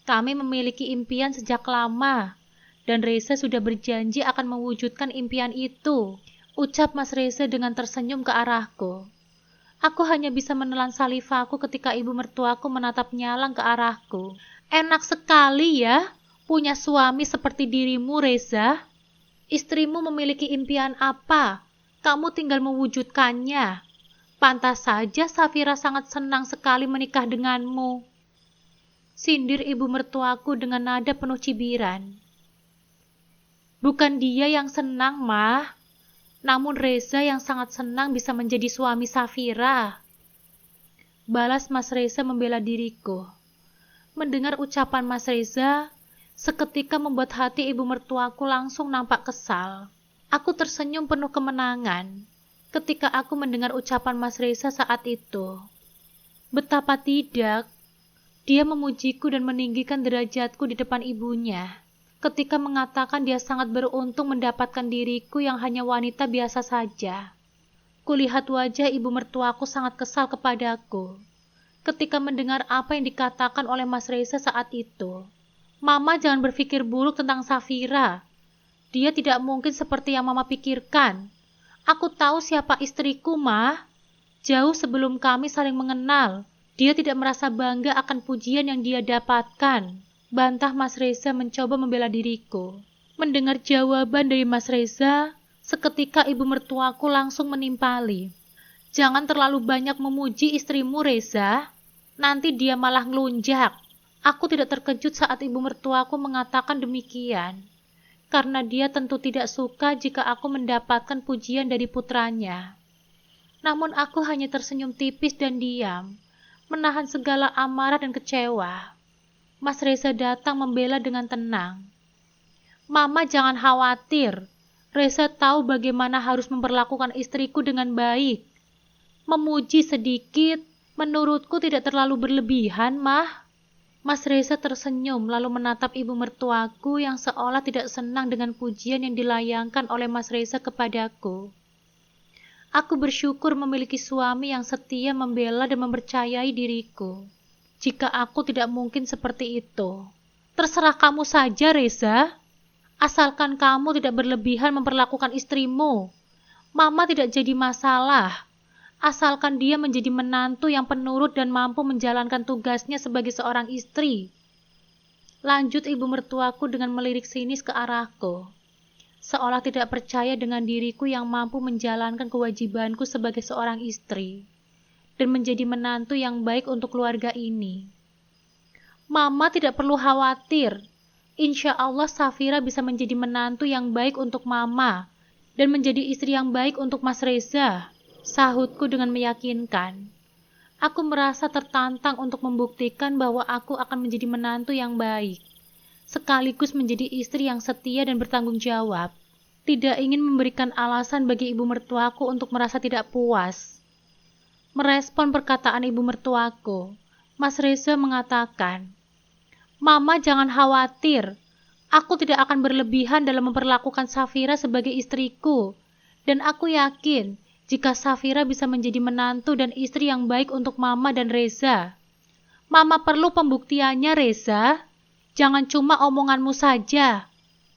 Kami memiliki impian sejak lama, dan Reza sudah berjanji akan mewujudkan impian itu. Ucap Mas Reza dengan tersenyum ke arahku. Aku hanya bisa menelan salivahku ketika ibu mertuaku menatap nyalang ke arahku. Enak sekali ya, punya suami seperti dirimu, Reza. Istrimu memiliki impian apa? Kamu tinggal mewujudkannya. Pantas saja Safira sangat senang sekali menikah denganmu. Sindir ibu mertuaku dengan nada penuh cibiran. Bukan dia yang senang, Mah. Namun Reza yang sangat senang bisa menjadi suami Safira. Balas Mas Reza membela diriku. Mendengar ucapan Mas Reza, seketika membuat hati ibu mertuaku langsung nampak kesal. Aku tersenyum penuh kemenangan ketika aku mendengar ucapan Mas Reza saat itu. Betapa tidak, dia memujiku dan meninggikan derajatku di depan ibunya. Ketika mengatakan dia sangat beruntung mendapatkan diriku yang hanya wanita biasa saja. Kulihat wajah ibu mertuaku sangat kesal kepadaku ketika mendengar apa yang dikatakan oleh Mas Reza saat itu. Mama jangan berpikir buruk tentang Safira. Dia tidak mungkin seperti yang Mama pikirkan. Aku tahu siapa istriku, Mah. Jauh sebelum kami saling mengenal, dia tidak merasa bangga akan pujian yang dia dapatkan. Bantah Mas Reza mencoba membela diriku. Mendengar jawaban dari Mas Reza, seketika ibu mertuaku langsung menimpali. Jangan terlalu banyak memuji istrimu, Reza. Nanti dia malah ngelunjak. Aku tidak terkejut saat ibu mertuaku mengatakan demikian. Karena dia tentu tidak suka jika aku mendapatkan pujian dari putranya. Namun aku hanya tersenyum tipis dan diam, menahan segala amarah dan kecewa. Mas Reza datang membela dengan tenang. Mama jangan khawatir. Reza tahu bagaimana harus memperlakukan istriku dengan baik. Memuji sedikit, menurutku tidak terlalu berlebihan, Mah. Mas Reza tersenyum lalu menatap ibu mertuaku yang seolah tidak senang dengan pujian yang dilayangkan oleh Mas Reza kepadaku. Aku bersyukur memiliki suami yang setia membela dan mempercayai diriku. Jika aku tidak mungkin seperti itu. Terserah kamu saja, Reza. Asalkan kamu tidak berlebihan memperlakukan istrimu. Mama tidak jadi masalah, asalkan dia menjadi menantu yang penurut dan mampu menjalankan tugasnya sebagai seorang istri. Lanjut ibu mertuaku dengan melirik sinis ke arahku, seolah tidak percaya dengan diriku yang mampu menjalankan kewajibanku sebagai seorang istri dan menjadi menantu yang baik untuk keluarga ini. Mama tidak perlu khawatir. Insya Allah Safira bisa menjadi menantu yang baik untuk Mama dan menjadi istri yang baik untuk Mas Reza, sahutku dengan meyakinkan. Aku merasa tertantang untuk membuktikan bahwa aku akan menjadi menantu yang baik, sekaligus menjadi istri yang setia dan bertanggung jawab. Tidak ingin memberikan alasan bagi ibu mertuaku untuk merasa tidak puas. Merespon perkataan ibu mertuaku, Mas Reza mengatakan, Mama jangan khawatir, aku tidak akan berlebihan dalam memperlakukan Safira sebagai istriku, dan aku yakin jika Safira bisa menjadi menantu dan istri yang baik untuk Mama dan Reza. Mama perlu pembuktiannya, Reza. Jangan cuma omonganmu saja.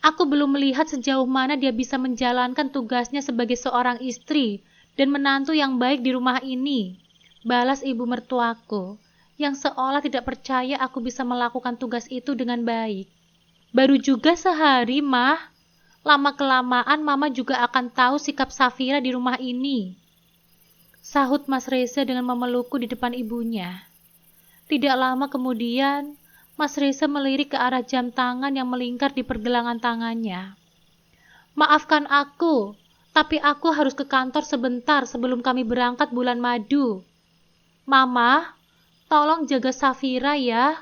Aku belum melihat sejauh mana dia bisa menjalankan tugasnya sebagai seorang istri dan menantu yang baik di rumah ini. Balas ibu mertuaku, yang seolah tidak percaya aku bisa melakukan tugas itu dengan baik. Baru juga sehari, Mah. Lama-kelamaan Mama juga akan tahu sikap Safira di rumah ini. Sahut Mas Reza dengan memelukku di depan ibunya. Tidak lama kemudian, Mas Reza melirik ke arah jam tangan yang melingkar di pergelangan tangannya. Maafkan aku, tapi aku harus ke kantor sebentar sebelum kami berangkat bulan madu. Mama, tolong jaga Safira ya.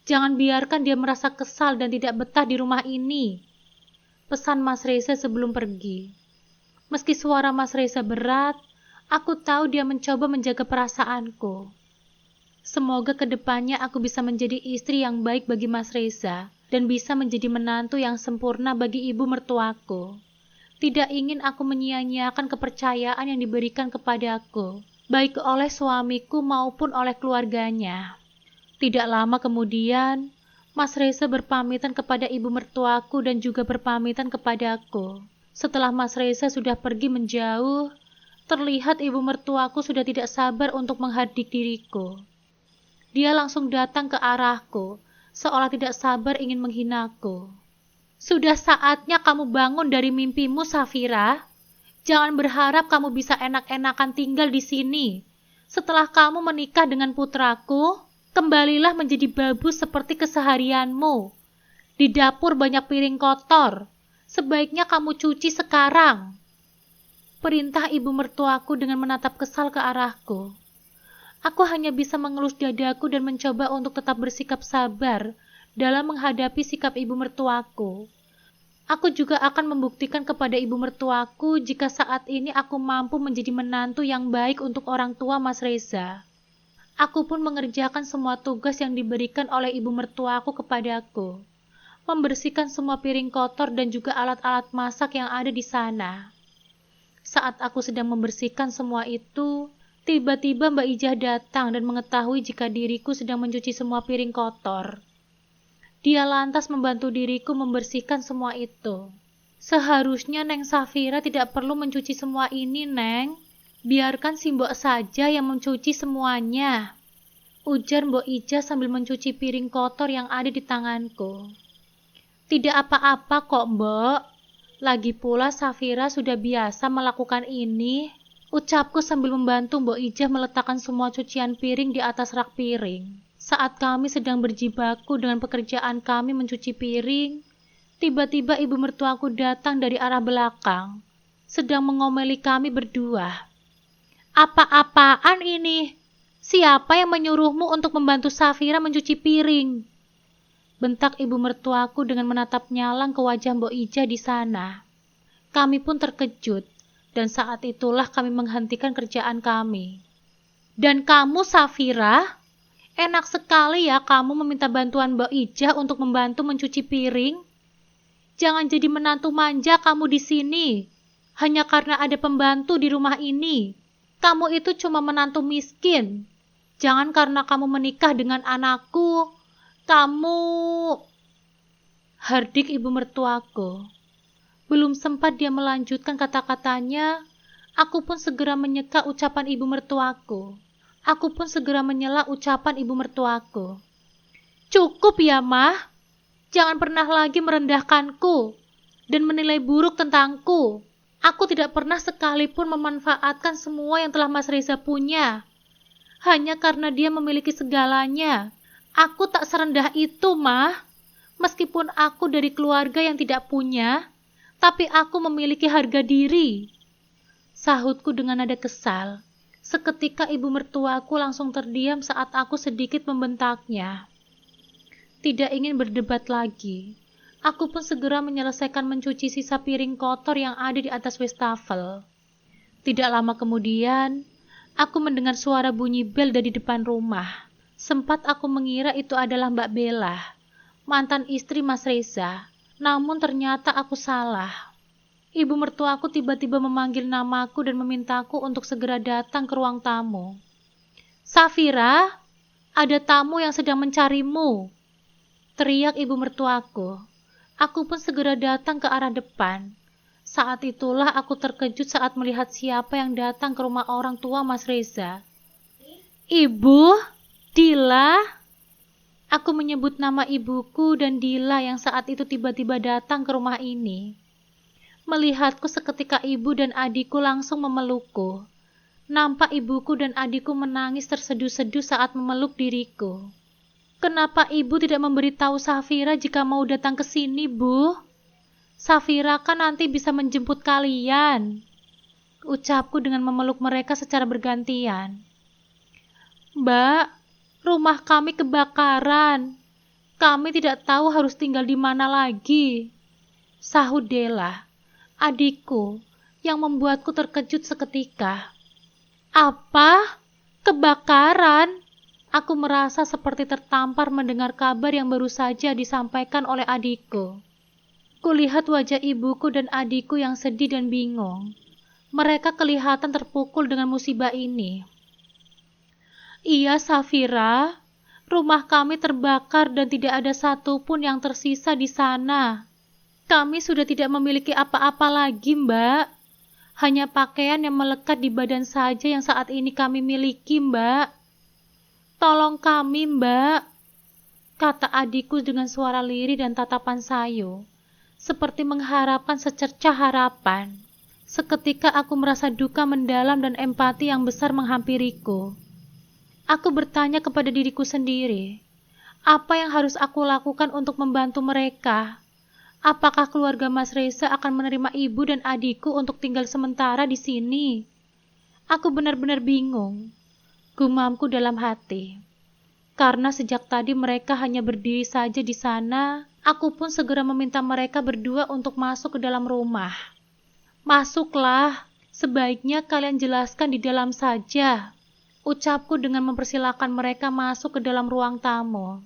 Jangan biarkan dia merasa kesal dan tidak betah di rumah ini. Pesan Mas Reza sebelum pergi. Meski suara Mas Reza berat, aku tahu dia mencoba menjaga perasaanku. Semoga kedepannya aku bisa menjadi istri yang baik bagi Mas Reza dan bisa menjadi menantu yang sempurna bagi ibu mertuaku. Tidak ingin aku menyia-nyiakan kepercayaan yang diberikan kepadaku, baik oleh suamiku maupun oleh keluarganya. Tidak lama kemudian, Mas Reza berpamitan kepada ibu mertuaku dan juga berpamitan kepadaku. Setelah Mas Reza sudah pergi menjauh, terlihat ibu mertuaku sudah tidak sabar untuk menghardik diriku. Dia langsung datang ke arahku, seolah tidak sabar ingin menghinaku. Sudah saatnya kamu bangun dari mimpimu, Safira. Jangan berharap kamu bisa enak-enakan tinggal di sini. Setelah kamu menikah dengan putraku, kembalilah menjadi babu seperti keseharianmu. Di dapur banyak piring kotor. Sebaiknya kamu cuci sekarang. Perintah ibu mertuaku dengan menatap kesal ke arahku. Aku hanya bisa mengelus dadaku dan mencoba untuk tetap bersikap sabar dalam menghadapi sikap ibu mertuaku. Aku juga akan membuktikan kepada ibu mertuaku jika saat ini aku mampu menjadi menantu yang baik untuk orang tua Mas Reza. Aku pun mengerjakan semua tugas yang diberikan oleh ibu mertuaku kepadaku. Membersihkan semua piring kotor dan juga alat-alat masak yang ada di sana. Saat aku sedang membersihkan semua itu, tiba-tiba Mbak Ijah datang dan mengetahui jika diriku sedang mencuci semua piring kotor. Dia lantas membantu diriku membersihkan semua itu. Seharusnya Neng Safira tidak perlu mencuci semua ini, Neng. Biarkan si Mbok saja yang mencuci semuanya. Ujar Mbok Ijah sambil mencuci piring kotor yang ada di tanganku. Tidak apa-apa kok, Mbok. Lagi pula Safira sudah biasa melakukan ini. Ucapku sambil membantu Mbok Ijah meletakkan semua cucian piring di atas rak piring. Saat kami sedang berjibaku dengan pekerjaan kami mencuci piring, tiba-tiba ibu mertuaku datang dari arah belakang, sedang mengomeli kami berdua. Apa-apaan ini? Siapa yang menyuruhmu untuk membantu Safira mencuci piring? Bentak ibu mertuaku dengan menatap nyalang ke wajah Mbok Ijah di sana. Kami pun terkejut. Dan saat itulah kami menghentikan kerjaan kami. Dan kamu, Safira, enak sekali ya kamu meminta bantuan Mbak Ijah untuk membantu mencuci piring. Jangan jadi menantu manja kamu di sini. Hanya karena ada pembantu di rumah ini. Kamu itu cuma menantu miskin. Jangan karena kamu menikah dengan anakku, kamu... Hardik ibu mertuaku. Belum sempat dia melanjutkan kata-katanya, Aku pun segera menyeka ucapan ibu mertuaku. Aku pun segera menyela ucapan ibu mertuaku. Cukup ya, Mah. Jangan pernah lagi merendahkanku dan menilai buruk tentangku. Aku tidak pernah sekalipun memanfaatkan semua yang telah Mas Reza punya. Hanya karena dia memiliki segalanya. Aku tak serendah itu, Mah. Meskipun aku dari keluarga yang tidak punya, tapi aku memiliki harga diri. Sahutku dengan nada kesal. Seketika ibu mertuaku langsung terdiam saat aku sedikit membentaknya. Tidak ingin berdebat lagi, aku pun segera menyelesaikan mencuci sisa piring kotor yang ada di atas wastafel. Tidak lama kemudian, aku mendengar suara bunyi bel dari depan rumah. Sempat aku mengira itu adalah Mbak Bella, mantan istri Mas Reza. Namun ternyata aku salah. Ibu mertuaku tiba-tiba memanggil namaku dan memintaku untuk segera datang ke ruang tamu. Safira, ada tamu yang sedang mencarimu, teriak ibu mertuaku. Aku pun segera datang ke arah depan. Saat itulah aku terkejut saat melihat siapa yang datang ke rumah orang tua Mas Reza. Ibu, Dila. Aku menyebut nama ibuku dan Dila yang saat itu tiba-tiba datang ke rumah ini. Melihatku seketika ibu dan adikku langsung memelukku. Nampak ibuku dan adikku menangis terseduh-seduh saat memeluk diriku. Kenapa ibu tidak memberitahu Safira jika mau datang ke sini, Bu? Safira kan nanti bisa menjemput kalian, ucapku dengan memeluk mereka secara bergantian. Mbak, rumah kami kebakaran. Kami tidak tahu harus tinggal di mana lagi, sahut Dela, adikku, yang membuatku terkejut seketika. Apa? Kebakaran? Aku merasa seperti tertampar mendengar kabar yang baru saja disampaikan oleh adikku. Kulihat wajah ibuku dan adikku yang sedih dan bingung. Mereka kelihatan terpukul dengan musibah ini. Iya, Safira, rumah kami terbakar dan tidak ada satupun yang tersisa di sana. Kami sudah tidak memiliki apa-apa lagi, Mbak. Hanya pakaian yang melekat di badan saja yang saat ini kami miliki, Mbak. Tolong kami, Mbak, kata adikku dengan suara lirih dan tatapan sayu, seperti mengharapkan secercah harapan. Seketika aku merasa duka mendalam dan empati yang besar menghampiriku. Aku bertanya kepada diriku sendiri, apa yang harus aku lakukan untuk membantu mereka? Apakah keluarga Mas Reza akan menerima ibu dan adikku untuk tinggal sementara di sini? Aku benar-benar bingung, gumamku dalam hati. Karena sejak tadi mereka hanya berdiri saja di sana, aku pun segera meminta mereka berdua untuk masuk ke dalam rumah. Masuklah, sebaiknya kalian jelaskan di dalam saja, ucapku dengan mempersilahkan mereka masuk ke dalam ruang tamu.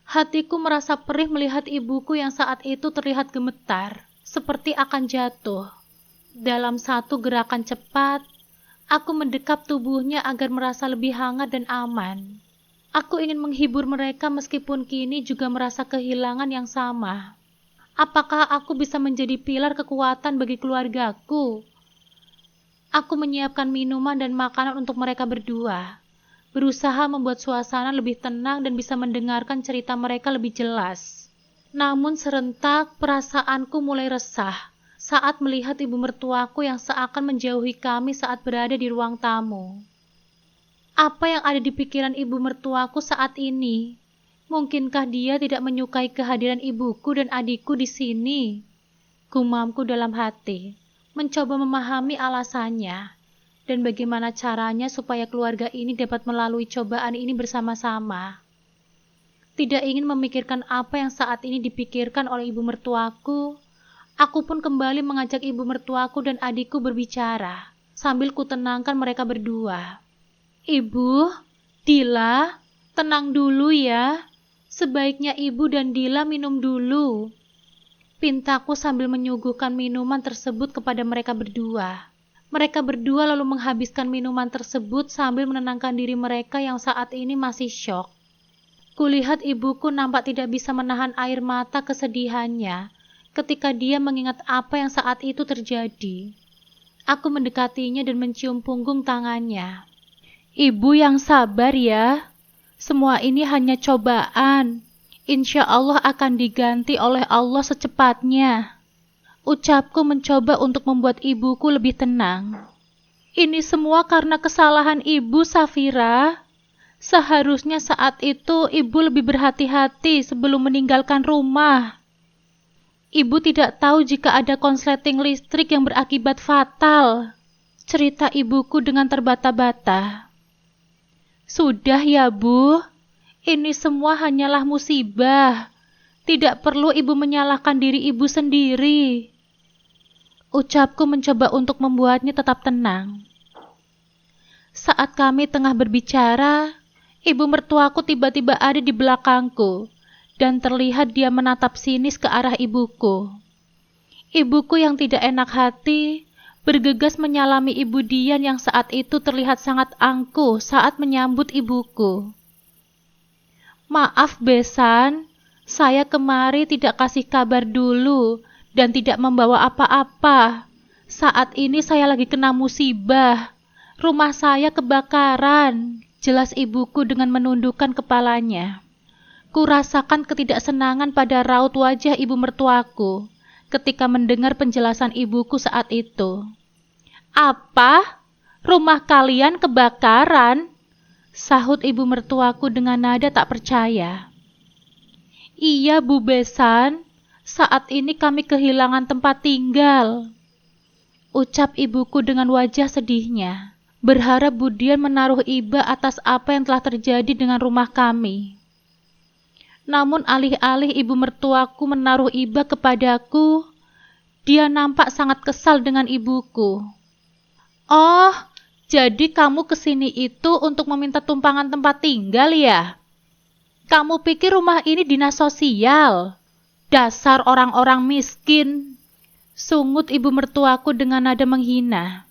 Hatiku merasa perih melihat ibuku yang saat itu terlihat gemetar, seperti akan jatuh. Dalam satu gerakan cepat, aku mendekap tubuhnya agar merasa lebih hangat dan aman. Aku ingin menghibur mereka meskipun kini juga merasa kehilangan yang sama. Apakah aku bisa menjadi pilar kekuatan bagi keluargaku? Aku menyiapkan minuman dan makanan untuk mereka berdua, berusaha membuat suasana lebih tenang dan bisa mendengarkan cerita mereka lebih jelas. Namun serentak perasaanku mulai resah saat melihat ibu mertuaku yang seakan menjauhi kami saat berada di ruang tamu. Apa yang ada di pikiran ibu mertuaku saat ini? Mungkinkah dia tidak menyukai kehadiran ibuku dan adikku di sini? Gumamku dalam hati, mencoba memahami alasannya, dan bagaimana caranya supaya keluarga ini dapat melalui cobaan ini bersama-sama. Tidak ingin memikirkan apa yang saat ini dipikirkan oleh ibu mertuaku, aku pun kembali mengajak ibu mertuaku dan adikku berbicara, sambil kutenangkan mereka berdua. Ibu, Dila, tenang dulu ya. Sebaiknya ibu dan Dila minum dulu, pintaku sambil menyuguhkan minuman tersebut kepada mereka berdua. Mereka berdua lalu menghabiskan minuman tersebut sambil menenangkan diri mereka yang saat ini masih syok. Kulihat ibuku nampak tidak bisa menahan air mata kesedihannya ketika dia mengingat apa yang saat itu terjadi. Aku mendekatinya dan mencium punggung tangannya. Ibu yang sabar ya. Semua ini hanya cobaan. Insya Allah akan diganti oleh Allah secepatnya. Ucapku mencoba untuk membuat ibuku lebih tenang. Ini semua karena kesalahan ibu, Safira. Seharusnya saat itu ibu lebih berhati-hati sebelum meninggalkan rumah. Ibu tidak tahu jika ada konsleting listrik yang berakibat fatal. Cerita ibuku dengan terbata-bata. Sudah ya, Bu. Ini semua hanyalah musibah. Tidak perlu ibu menyalahkan diri ibu sendiri. Ucapku mencoba untuk membuatnya tetap tenang. Saat kami tengah berbicara, ibu mertuaku tiba-tiba ada di belakangku, dan terlihat dia menatap sinis ke arah ibuku. Ibuku yang tidak enak hati, bergegas menyalami ibu Dian yang saat itu terlihat sangat angkuh saat menyambut ibuku. Maaf Besan, saya kemari tidak kasih kabar dulu dan tidak membawa apa-apa. Saat ini saya lagi kena musibah. Rumah saya kebakaran, jelas ibuku dengan menundukkan kepalanya. Kurasakan ketidaksenangan pada raut wajah ibu mertuaku ketika mendengar penjelasan ibuku saat itu. Apa? Rumah kalian kebakaran? Sahut ibu mertuaku dengan nada tak percaya. Iya Bu Besan, saat ini kami kehilangan tempat tinggal. Ucap ibuku dengan wajah sedihnya, berharap Bu Dian menaruh iba atas apa yang telah terjadi dengan rumah kami. Namun alih-alih ibu mertuaku menaruh iba kepadaku, dia nampak sangat kesal dengan ibuku. Oh, jadi kamu kesini itu untuk meminta tumpangan tempat tinggal ya? Kamu pikir rumah ini dinas sosial? Dasar orang-orang miskin. Sungut ibu mertuaku dengan nada menghina.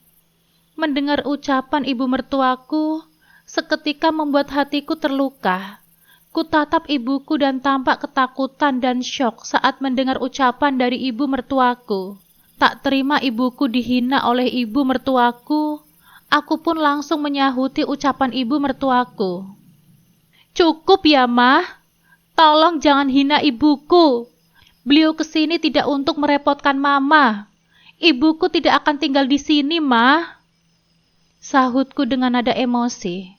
Mendengar ucapan ibu mertuaku, seketika membuat hatiku terluka. Kutatap ibuku dan tampak ketakutan dan syok saat mendengar ucapan dari ibu mertuaku. Tak terima ibuku dihina oleh ibu mertuaku, aku pun langsung menyahuti ucapan ibu mertuaku. Cukup ya, Mah. Tolong jangan hina ibuku. Beliau kesini tidak untuk merepotkan Mama. Ibuku tidak akan tinggal di sini, Mah. Sahutku dengan nada emosi.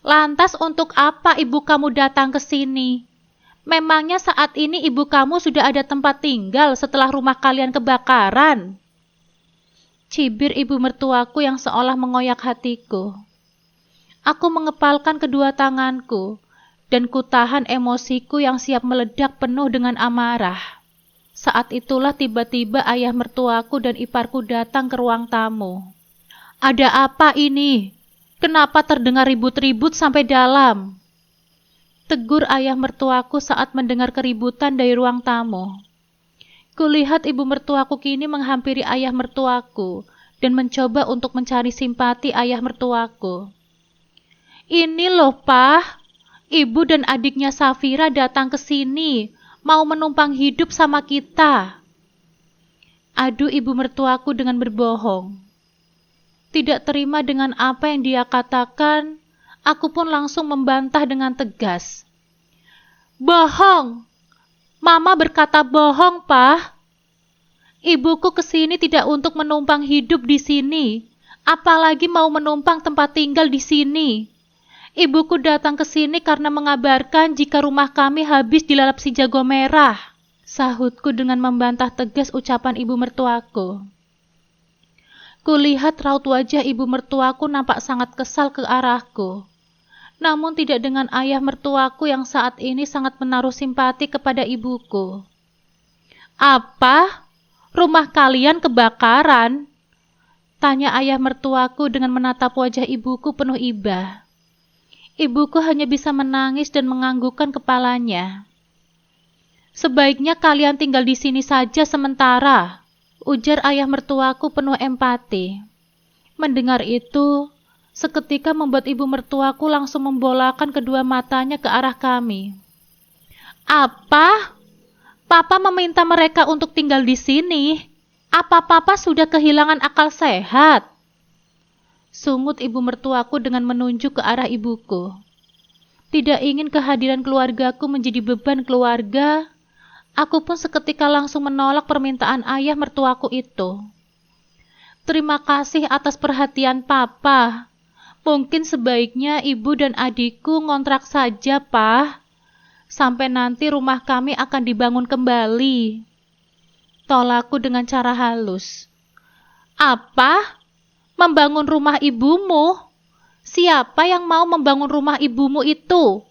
Lantas untuk apa ibu kamu datang ke sini? Memangnya saat ini ibu kamu sudah ada tempat tinggal setelah rumah kalian kebakaran? Cibir ibu mertuaku yang seolah mengoyak hatiku. Aku mengepalkan kedua tanganku dan kutahan emosiku yang siap meledak penuh dengan amarah. Saat itulah tiba-tiba ayah mertuaku dan iparku datang ke ruang tamu. Ada apa ini? Kenapa terdengar ribut-ribut sampai dalam? Tegur ayah mertuaku saat mendengar keributan dari ruang tamu. Kulihat ibu mertuaku kini menghampiri ayah mertuaku dan mencoba untuk mencari simpati ayah mertuaku. Ini loh, Pak. Ibu dan adiknya Safira datang ke sini, mau menumpang hidup sama kita. Adu ibu mertuaku dengan berbohong. Tidak terima dengan apa yang dia katakan, aku pun langsung membantah dengan tegas. Bohong! Mama berkata bohong, Pak. Ibuku kesini tidak untuk menumpang hidup di sini, apalagi mau menumpang tempat tinggal di sini. Ibuku datang ke sini karena mengabarkan jika rumah kami habis dilalap si jago merah. Sahutku dengan membantah tegas ucapan ibu mertuaku. Kulihat raut wajah ibu mertuaku nampak sangat kesal ke arahku. Namun tidak dengan ayah mertuaku yang saat ini sangat menaruh simpati kepada ibuku. Apa? Rumah kalian kebakaran? Tanya ayah mertuaku dengan menatap wajah ibuku penuh iba. Ibuku hanya bisa menangis dan menganggukkan kepalanya. Sebaiknya kalian tinggal di sini saja sementara, ujar ayah mertuaku penuh empati. Mendengar itu, seketika membuat ibu mertuaku langsung membolakan kedua matanya ke arah kami. Apa? Papa meminta mereka untuk tinggal di sini? Apa papa sudah kehilangan akal sehat? Sungut ibu mertuaku dengan menunjuk ke arah ibuku. Tidak ingin kehadiran keluargaku menjadi beban keluarga, aku pun seketika langsung menolak permintaan ayah mertuaku itu. Terima kasih atas perhatian papa. Mungkin sebaiknya ibu dan adikku ngontrak saja, Pak. Sampai nanti rumah kami akan dibangun kembali. Tolakku dengan cara halus. Apa? Membangun rumah ibumu? Siapa yang mau membangun rumah ibumu itu?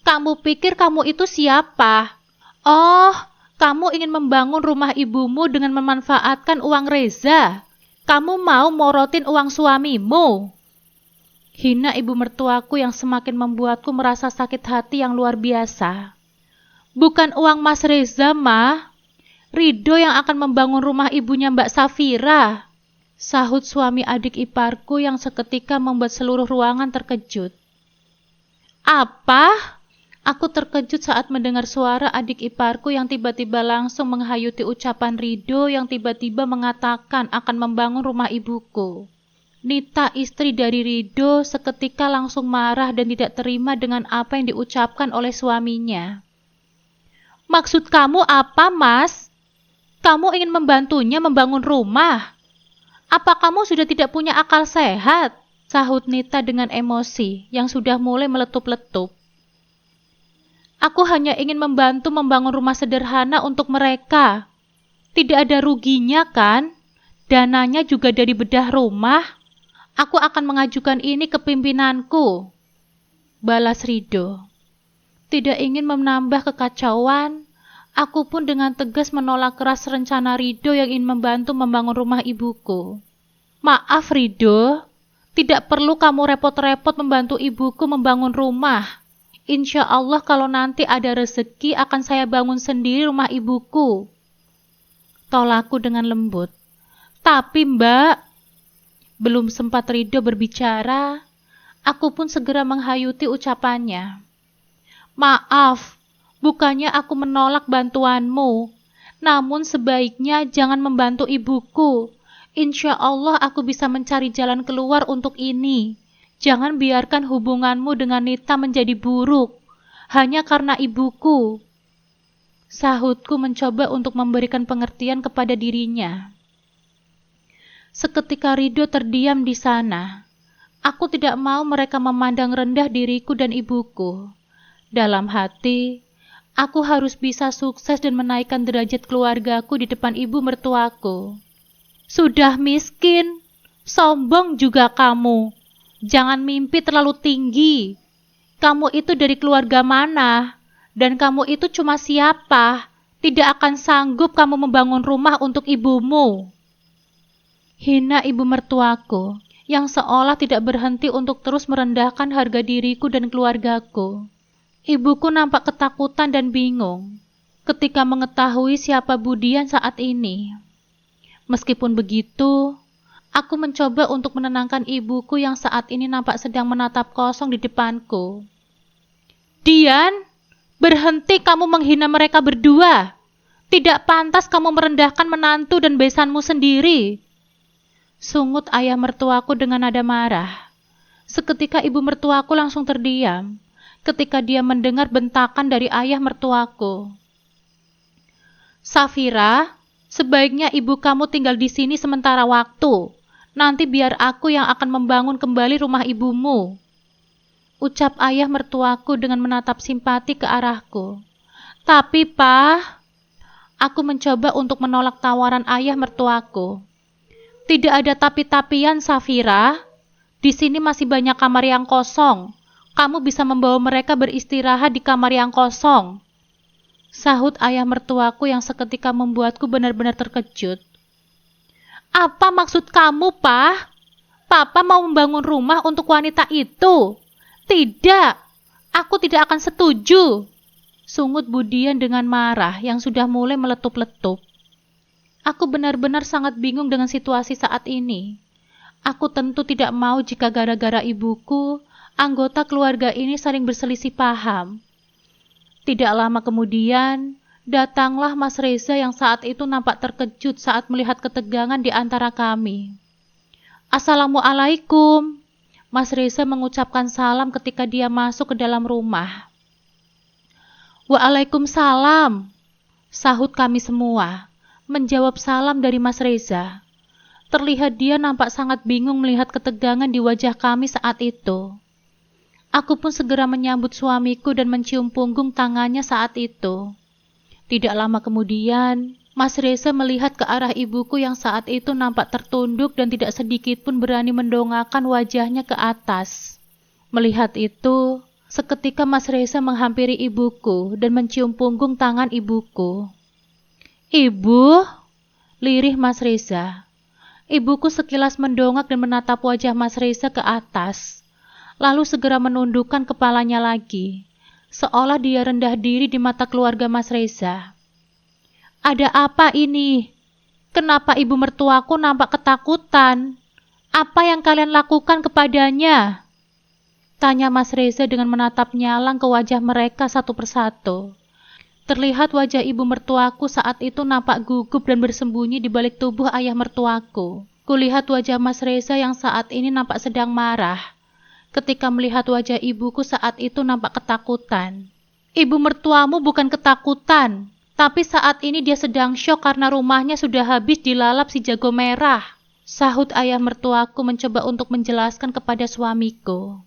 Kamu pikir kamu itu siapa? Oh, kamu ingin membangun rumah ibumu dengan memanfaatkan uang Reza. Kamu mau morotin uang suamimu. Hina ibu mertuaku yang semakin membuatku merasa sakit hati yang luar biasa. Bukan uang Mas Reza, Ma. Ridho yang akan membangun rumah ibunya Mbak Safira. Sahut suami adik iparku yang seketika membuat seluruh ruangan terkejut. Apa? Aku terkejut saat mendengar suara adik iparku yang tiba-tiba langsung menghayuti ucapan Ridho yang tiba-tiba mengatakan akan membangun rumah ibuku. Nita, istri dari Ridho, seketika langsung marah dan tidak terima dengan apa yang diucapkan oleh suaminya. Maksud kamu apa, Mas? Kamu ingin membantunya membangun rumah? Apa kamu sudah tidak punya akal sehat? Sahut Nita dengan emosi yang sudah mulai meletup-letup. Aku hanya ingin membantu membangun rumah sederhana untuk mereka. Tidak ada ruginya kan? Dananya juga dari bedah rumah. Aku akan mengajukan ini ke pimpinanku. Balas Ridho. Tidak ingin menambah kekacauan, aku pun dengan tegas menolak keras rencana Ridho yang ingin membantu membangun rumah ibuku. Maaf Ridho, tidak perlu kamu repot-repot membantu ibuku membangun rumah. Insya Allah kalau nanti ada rezeki akan saya bangun sendiri rumah ibuku. Tolakku dengan lembut. Tapi Mbak, belum sempat Ridho berbicara, aku pun segera menghayuti ucapannya. Maaf, bukannya aku menolak bantuanmu, namun sebaiknya jangan membantu ibuku. Insya Allah aku bisa mencari jalan keluar untuk ini. Jangan biarkan hubunganmu dengan Nita menjadi buruk, hanya karena ibuku. Sahutku mencoba untuk memberikan pengertian kepada dirinya. Seketika Ridho terdiam di sana. Aku tidak mau mereka memandang rendah diriku dan ibuku. Dalam hati, aku harus bisa sukses dan menaikkan derajat keluargaku di depan ibu mertuaku. Sudah miskin, sombong juga kamu. Jangan mimpi terlalu tinggi. Kamu itu dari keluarga mana? Dan kamu itu cuma siapa? Tidak akan sanggup kamu membangun rumah untuk ibumu. Hina ibu mertuaku yang seolah tidak berhenti untuk terus merendahkan harga diriku dan keluargaku. Ibuku nampak ketakutan dan bingung ketika mengetahui siapa Budian saat ini. Meskipun begitu, aku mencoba untuk menenangkan ibuku yang saat ini nampak sedang menatap kosong di depanku. Dian, berhenti kamu menghina mereka berdua. Tidak pantas kamu merendahkan menantu dan besanmu sendiri. Sungut ayah mertuaku dengan nada marah. Seketika ibu mertuaku langsung terdiam ketika dia mendengar bentakan dari ayah mertuaku. Safira, sebaiknya ibu kamu tinggal di sini sementara waktu. Nanti biar aku yang akan membangun kembali rumah ibumu. Ucap ayah mertuaku dengan menatap simpati ke arahku. Tapi, Pak, aku mencoba untuk menolak tawaran ayah mertuaku. Tidak ada tapi-tapian, Safira. Di sini masih banyak kamar yang kosong. Kamu bisa membawa mereka beristirahat di kamar yang kosong. Sahut ayah mertuaku yang seketika membuatku benar-benar terkejut. Apa maksud kamu, Pak? Papa mau membangun rumah untuk wanita itu? Tidak, aku tidak akan setuju. Sungut Budian dengan marah yang sudah mulai meletup-letup. Aku benar-benar sangat bingung dengan situasi saat ini. Aku tentu tidak mau jika gara-gara ibuku, anggota keluarga ini saling berselisih paham. Tidak lama kemudian, Datanglah Mas Reza yang saat itu nampak terkejut saat melihat ketegangan di antara kami. "Assalamualaikum." Mas Reza mengucapkan salam ketika dia masuk ke dalam rumah. "Waalaikumsalam," sahut kami semua, menjawab salam dari Mas Reza. Terlihat dia nampak sangat bingung melihat ketegangan di wajah kami saat itu. Aku pun segera menyambut suamiku dan mencium punggung tangannya saat itu. Tidak lama kemudian, Mas Reza melihat ke arah ibuku yang saat itu nampak tertunduk dan tidak sedikit pun berani mendongakkan wajahnya ke atas. Melihat itu, seketika Mas Reza menghampiri ibuku dan mencium punggung tangan ibuku. "Ibu," lirih Mas Reza. Ibuku sekilas mendongak dan menatap wajah Mas Reza ke atas, lalu segera menundukkan kepalanya lagi, seolah dia rendah diri di mata keluarga Mas Reza. "Ada apa ini? Kenapa ibu mertuaku nampak ketakutan? Apa yang kalian lakukan kepadanya?" tanya Mas Reza dengan menatap nyalang ke wajah mereka satu persatu. Terlihat wajah ibu mertuaku saat itu nampak gugup dan bersembunyi di balik tubuh ayah mertuaku. Kulihat wajah Mas Reza yang saat ini nampak sedang marah. Ketika melihat wajah ibuku saat itu nampak ketakutan. "Ibu mertuamu bukan ketakutan, tapi saat ini dia sedang syok karena rumahnya sudah habis dilalap si jago merah," sahut ayah mertuaku mencoba untuk menjelaskan kepada suamiku.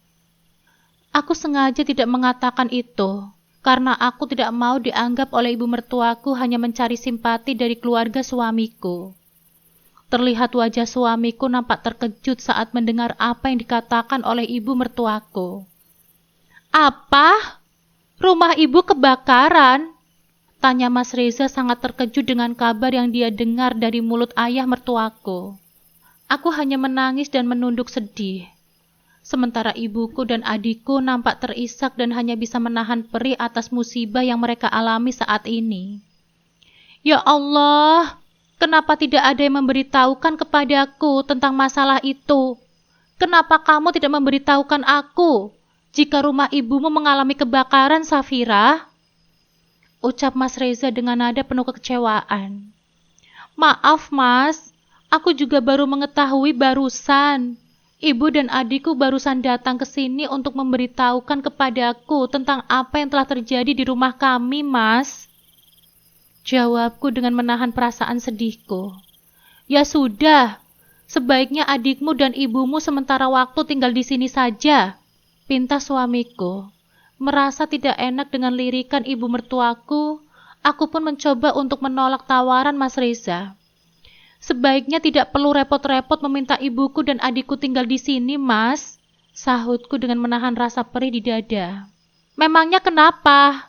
Aku sengaja tidak mengatakan itu, karena aku tidak mau dianggap oleh ibu mertuaku hanya mencari simpati dari keluarga suamiku. Terlihat wajah suamiku nampak terkejut saat mendengar apa yang dikatakan oleh ibu mertuaku. "Apa? Rumah ibu kebakaran?" tanya Mas Reza sangat terkejut dengan kabar yang dia dengar dari mulut ayah mertuaku. Aku hanya menangis dan menunduk sedih. Sementara ibuku dan adikku nampak terisak dan hanya bisa menahan perih atas musibah yang mereka alami saat ini. "Ya Allah, kenapa tidak ada yang memberitahukan kepadaku tentang masalah itu? Kenapa kamu tidak memberitahukan aku jika rumah ibumu mengalami kebakaran, Safira?" ucap Mas Reza dengan nada penuh kekecewaan. "Maaf Mas, aku juga baru mengetahui barusan. Ibu dan adikku barusan datang ke sini untuk memberitahukan kepadaku tentang apa yang telah terjadi di rumah kami, Mas," jawabku dengan menahan perasaan sedihku. "Ya sudah, sebaiknya adikmu dan ibumu sementara waktu tinggal di sini saja," pinta suamiku. Merasa tidak enak dengan lirikan ibu mertuaku, aku pun mencoba untuk menolak tawaran Mas Reza. "Sebaiknya tidak perlu repot-repot meminta ibuku dan adikku tinggal di sini, Mas," sahutku dengan menahan rasa perih di dada. "Memangnya kenapa?"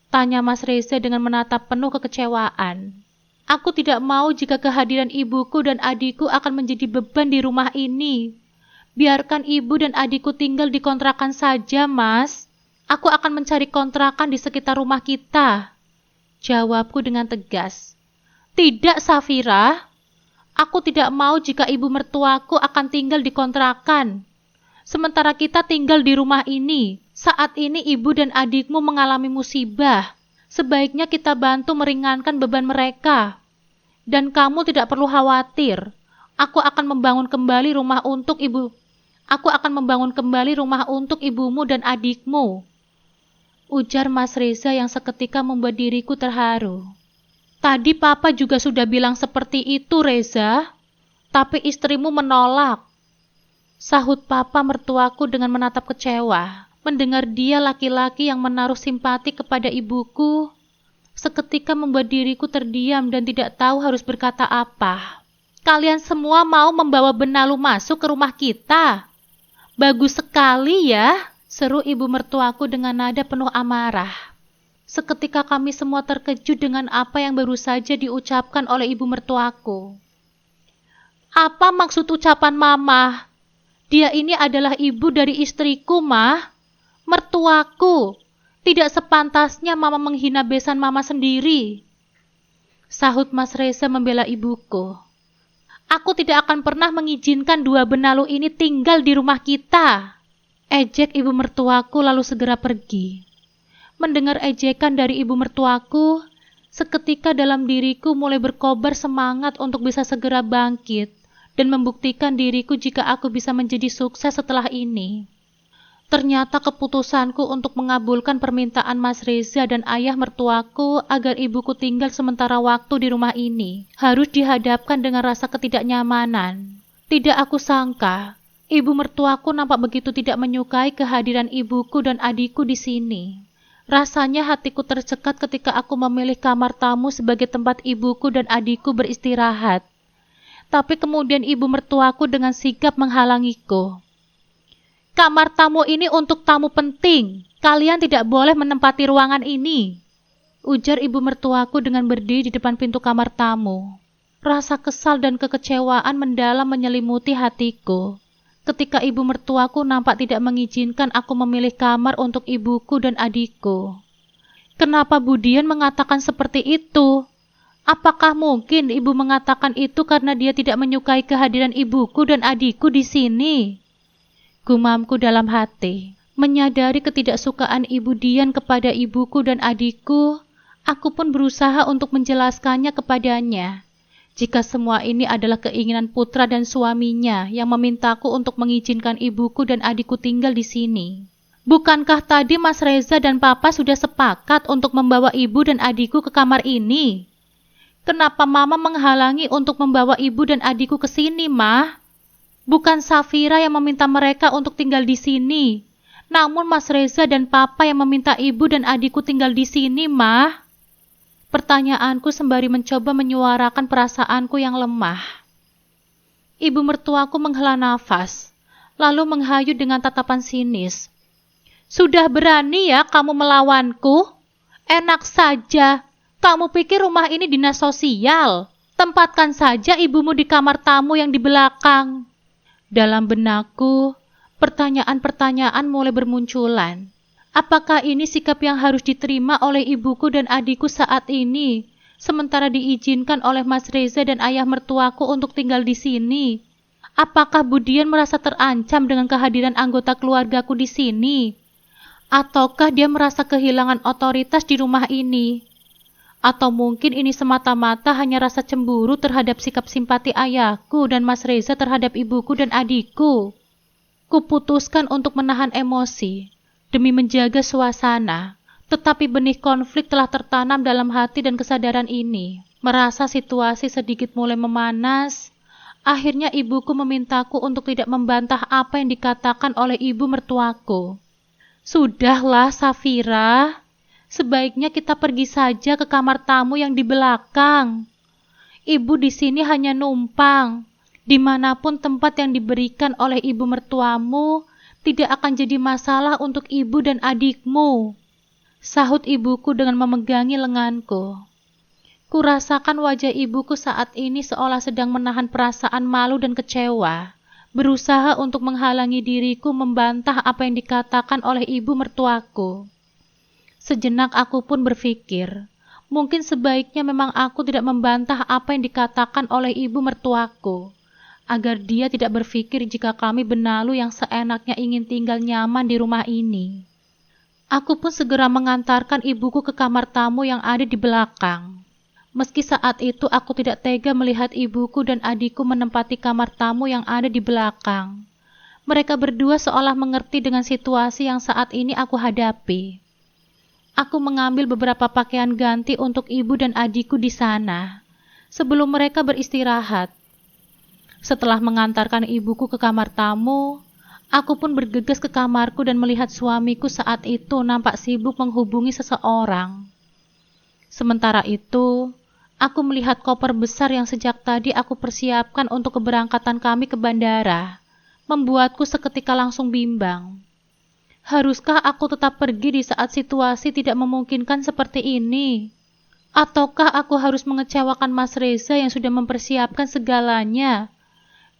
tanya Mas Reza dengan menatap penuh kekecewaan. "Aku tidak mau jika kehadiran ibuku dan adikku akan menjadi beban di rumah ini. Biarkan ibu dan adikku tinggal di kontrakan saja, Mas. Aku akan mencari kontrakan di sekitar rumah kita," jawabku dengan tegas. "Tidak, Safira. Aku tidak mau jika ibu mertuaku akan tinggal di kontrakan. Sementara kita tinggal di rumah ini. Saat ini ibu dan adikmu mengalami musibah. Sebaiknya kita bantu meringankan beban mereka. Dan kamu tidak perlu khawatir. Aku akan membangun kembali rumah untuk ibumu dan adikmu," ujar Mas Reza yang seketika membuat diriku terharu. "Tadi Papa juga sudah bilang seperti itu, Reza. Tapi istrimu menolak," sahut Papa mertuaku dengan menatap kecewa. Mendengar dia laki-laki yang menaruh simpati kepada ibuku, seketika membuat diriku terdiam dan tidak tahu harus berkata apa. "Kalian semua mau membawa benalu masuk ke rumah kita? Bagus sekali ya," seru ibu mertuaku dengan nada penuh amarah. Seketika kami semua terkejut dengan apa yang baru saja diucapkan oleh ibu mertuaku. "Apa maksud ucapan Mama? Dia ini adalah ibu dari istriku, Mah. Mertuaku. Tidak sepantasnya Mama menghina besan Mama sendiri," sahut Mas Reza membela ibuku. "Aku tidak akan pernah mengizinkan dua benalu ini tinggal di rumah kita," ejek ibu mertuaku lalu segera pergi. Mendengar ejekan dari ibu mertuaku, Seketika dalam diriku mulai berkobar semangat untuk bisa segera bangkit dan membuktikan diriku jika aku bisa menjadi sukses setelah ini. Ternyata keputusanku untuk mengabulkan permintaan Mas Reza dan ayah mertuaku agar ibuku tinggal sementara waktu di rumah ini harus dihadapkan dengan rasa ketidaknyamanan. Tidak aku sangka, ibu mertuaku nampak begitu tidak menyukai kehadiran ibuku dan adikku di sini. Rasanya hatiku tercekat ketika aku memilih kamar tamu sebagai tempat ibuku dan adikku beristirahat. Tapi kemudian ibu mertuaku dengan sigap menghalangiku. Kamar tamu ini untuk tamu penting. Kalian tidak boleh menempati ruangan ini, ujar ibu mertuaku dengan berdiri di depan pintu kamar tamu. Rasa kesal dan kekecewaan mendalam menyelimuti hatiku ketika ibu mertuaku nampak tidak mengizinkan aku memilih kamar untuk ibuku dan adikku. Kenapa Budian mengatakan seperti itu? Apakah mungkin ibu mengatakan itu karena dia tidak menyukai kehadiran ibuku dan adikku di sini? Gumamku dalam hati. Menyadari ketidaksukaan ibu Dian kepada ibuku dan adikku, aku pun berusaha untuk menjelaskannya kepadanya. Jika semua ini adalah keinginan putra dan suaminya yang memintaku untuk mengizinkan ibuku dan adikku tinggal di sini. Bukankah tadi Mas Reza dan Papa sudah sepakat untuk membawa ibu dan adikku ke kamar ini? Kenapa Mama menghalangi untuk membawa ibu dan adikku ke sini, Mah? Bukan Safira yang meminta mereka untuk tinggal di sini, namun Mas Reza dan Papa yang meminta ibu dan adikku tinggal di sini, Mah. Pertanyaanku sembari mencoba menyuarakan perasaanku yang lemah. Ibu mertuaku menghela nafas, lalu menghayut dengan tatapan sinis. Sudah berani ya kamu melawanku? Enak saja. Kamu pikir rumah ini dinas sosial? Tempatkan saja ibumu di kamar tamu yang di belakang. Dalam benakku, pertanyaan-pertanyaan mulai bermunculan. Apakah ini sikap yang harus diterima oleh ibuku dan adikku saat ini, sementara diizinkan oleh Mas Reza dan ayah mertuaku untuk tinggal di sini? Apakah Budian merasa terancam dengan kehadiran anggota keluargaku di sini? Ataukah dia merasa kehilangan otoritas di rumah ini? Atau mungkin ini semata-mata hanya rasa cemburu terhadap sikap simpati ayahku dan Mas Reza terhadap ibuku dan adikku? Kuputuskan untuk menahan emosi demi menjaga suasana, tetapi benih konflik telah tertanam dalam hati dan kesadaran ini. Merasa situasi sedikit mulai memanas, akhirnya ibuku memintaku untuk tidak membantah apa yang dikatakan oleh ibu mertuaku. Sudahlah, Safira, sebaiknya kita pergi saja ke kamar tamu yang di belakang. Ibu di sini hanya numpang. Dimanapun tempat yang diberikan oleh ibu mertuamu, tidak akan jadi masalah untuk ibu dan adikmu, sahut ibuku dengan memegangi lenganku. Kurasakan wajah ibuku saat ini seolah sedang menahan perasaan malu dan kecewa, berusaha untuk menghalangi diriku membantah apa yang dikatakan oleh ibu mertuaku. Sejenak aku pun berpikir, mungkin sebaiknya memang aku tidak membantah apa yang dikatakan oleh ibu mertuaku, agar dia tidak berpikir jika kami benalu yang seenaknya ingin tinggal nyaman di rumah ini. Aku pun segera mengantarkan ibuku ke kamar tamu yang ada di belakang. Meski saat itu aku tidak tega melihat ibuku dan adikku menempati kamar tamu yang ada di belakang. Mereka berdua seolah mengerti dengan situasi yang saat ini aku hadapi. Aku mengambil beberapa pakaian ganti untuk ibu dan adikku di sana, sebelum mereka beristirahat. Setelah mengantarkan ibuku ke kamar tamu, aku pun bergegas ke kamarku dan melihat suamiku saat itu nampak sibuk menghubungi seseorang. Sementara itu, aku melihat koper besar yang sejak tadi aku persiapkan untuk keberangkatan kami ke bandara, membuatku seketika langsung bimbang. Haruskah aku tetap pergi di saat situasi tidak memungkinkan seperti ini? Ataukah aku harus mengecewakan Mas Reza yang sudah mempersiapkan segalanya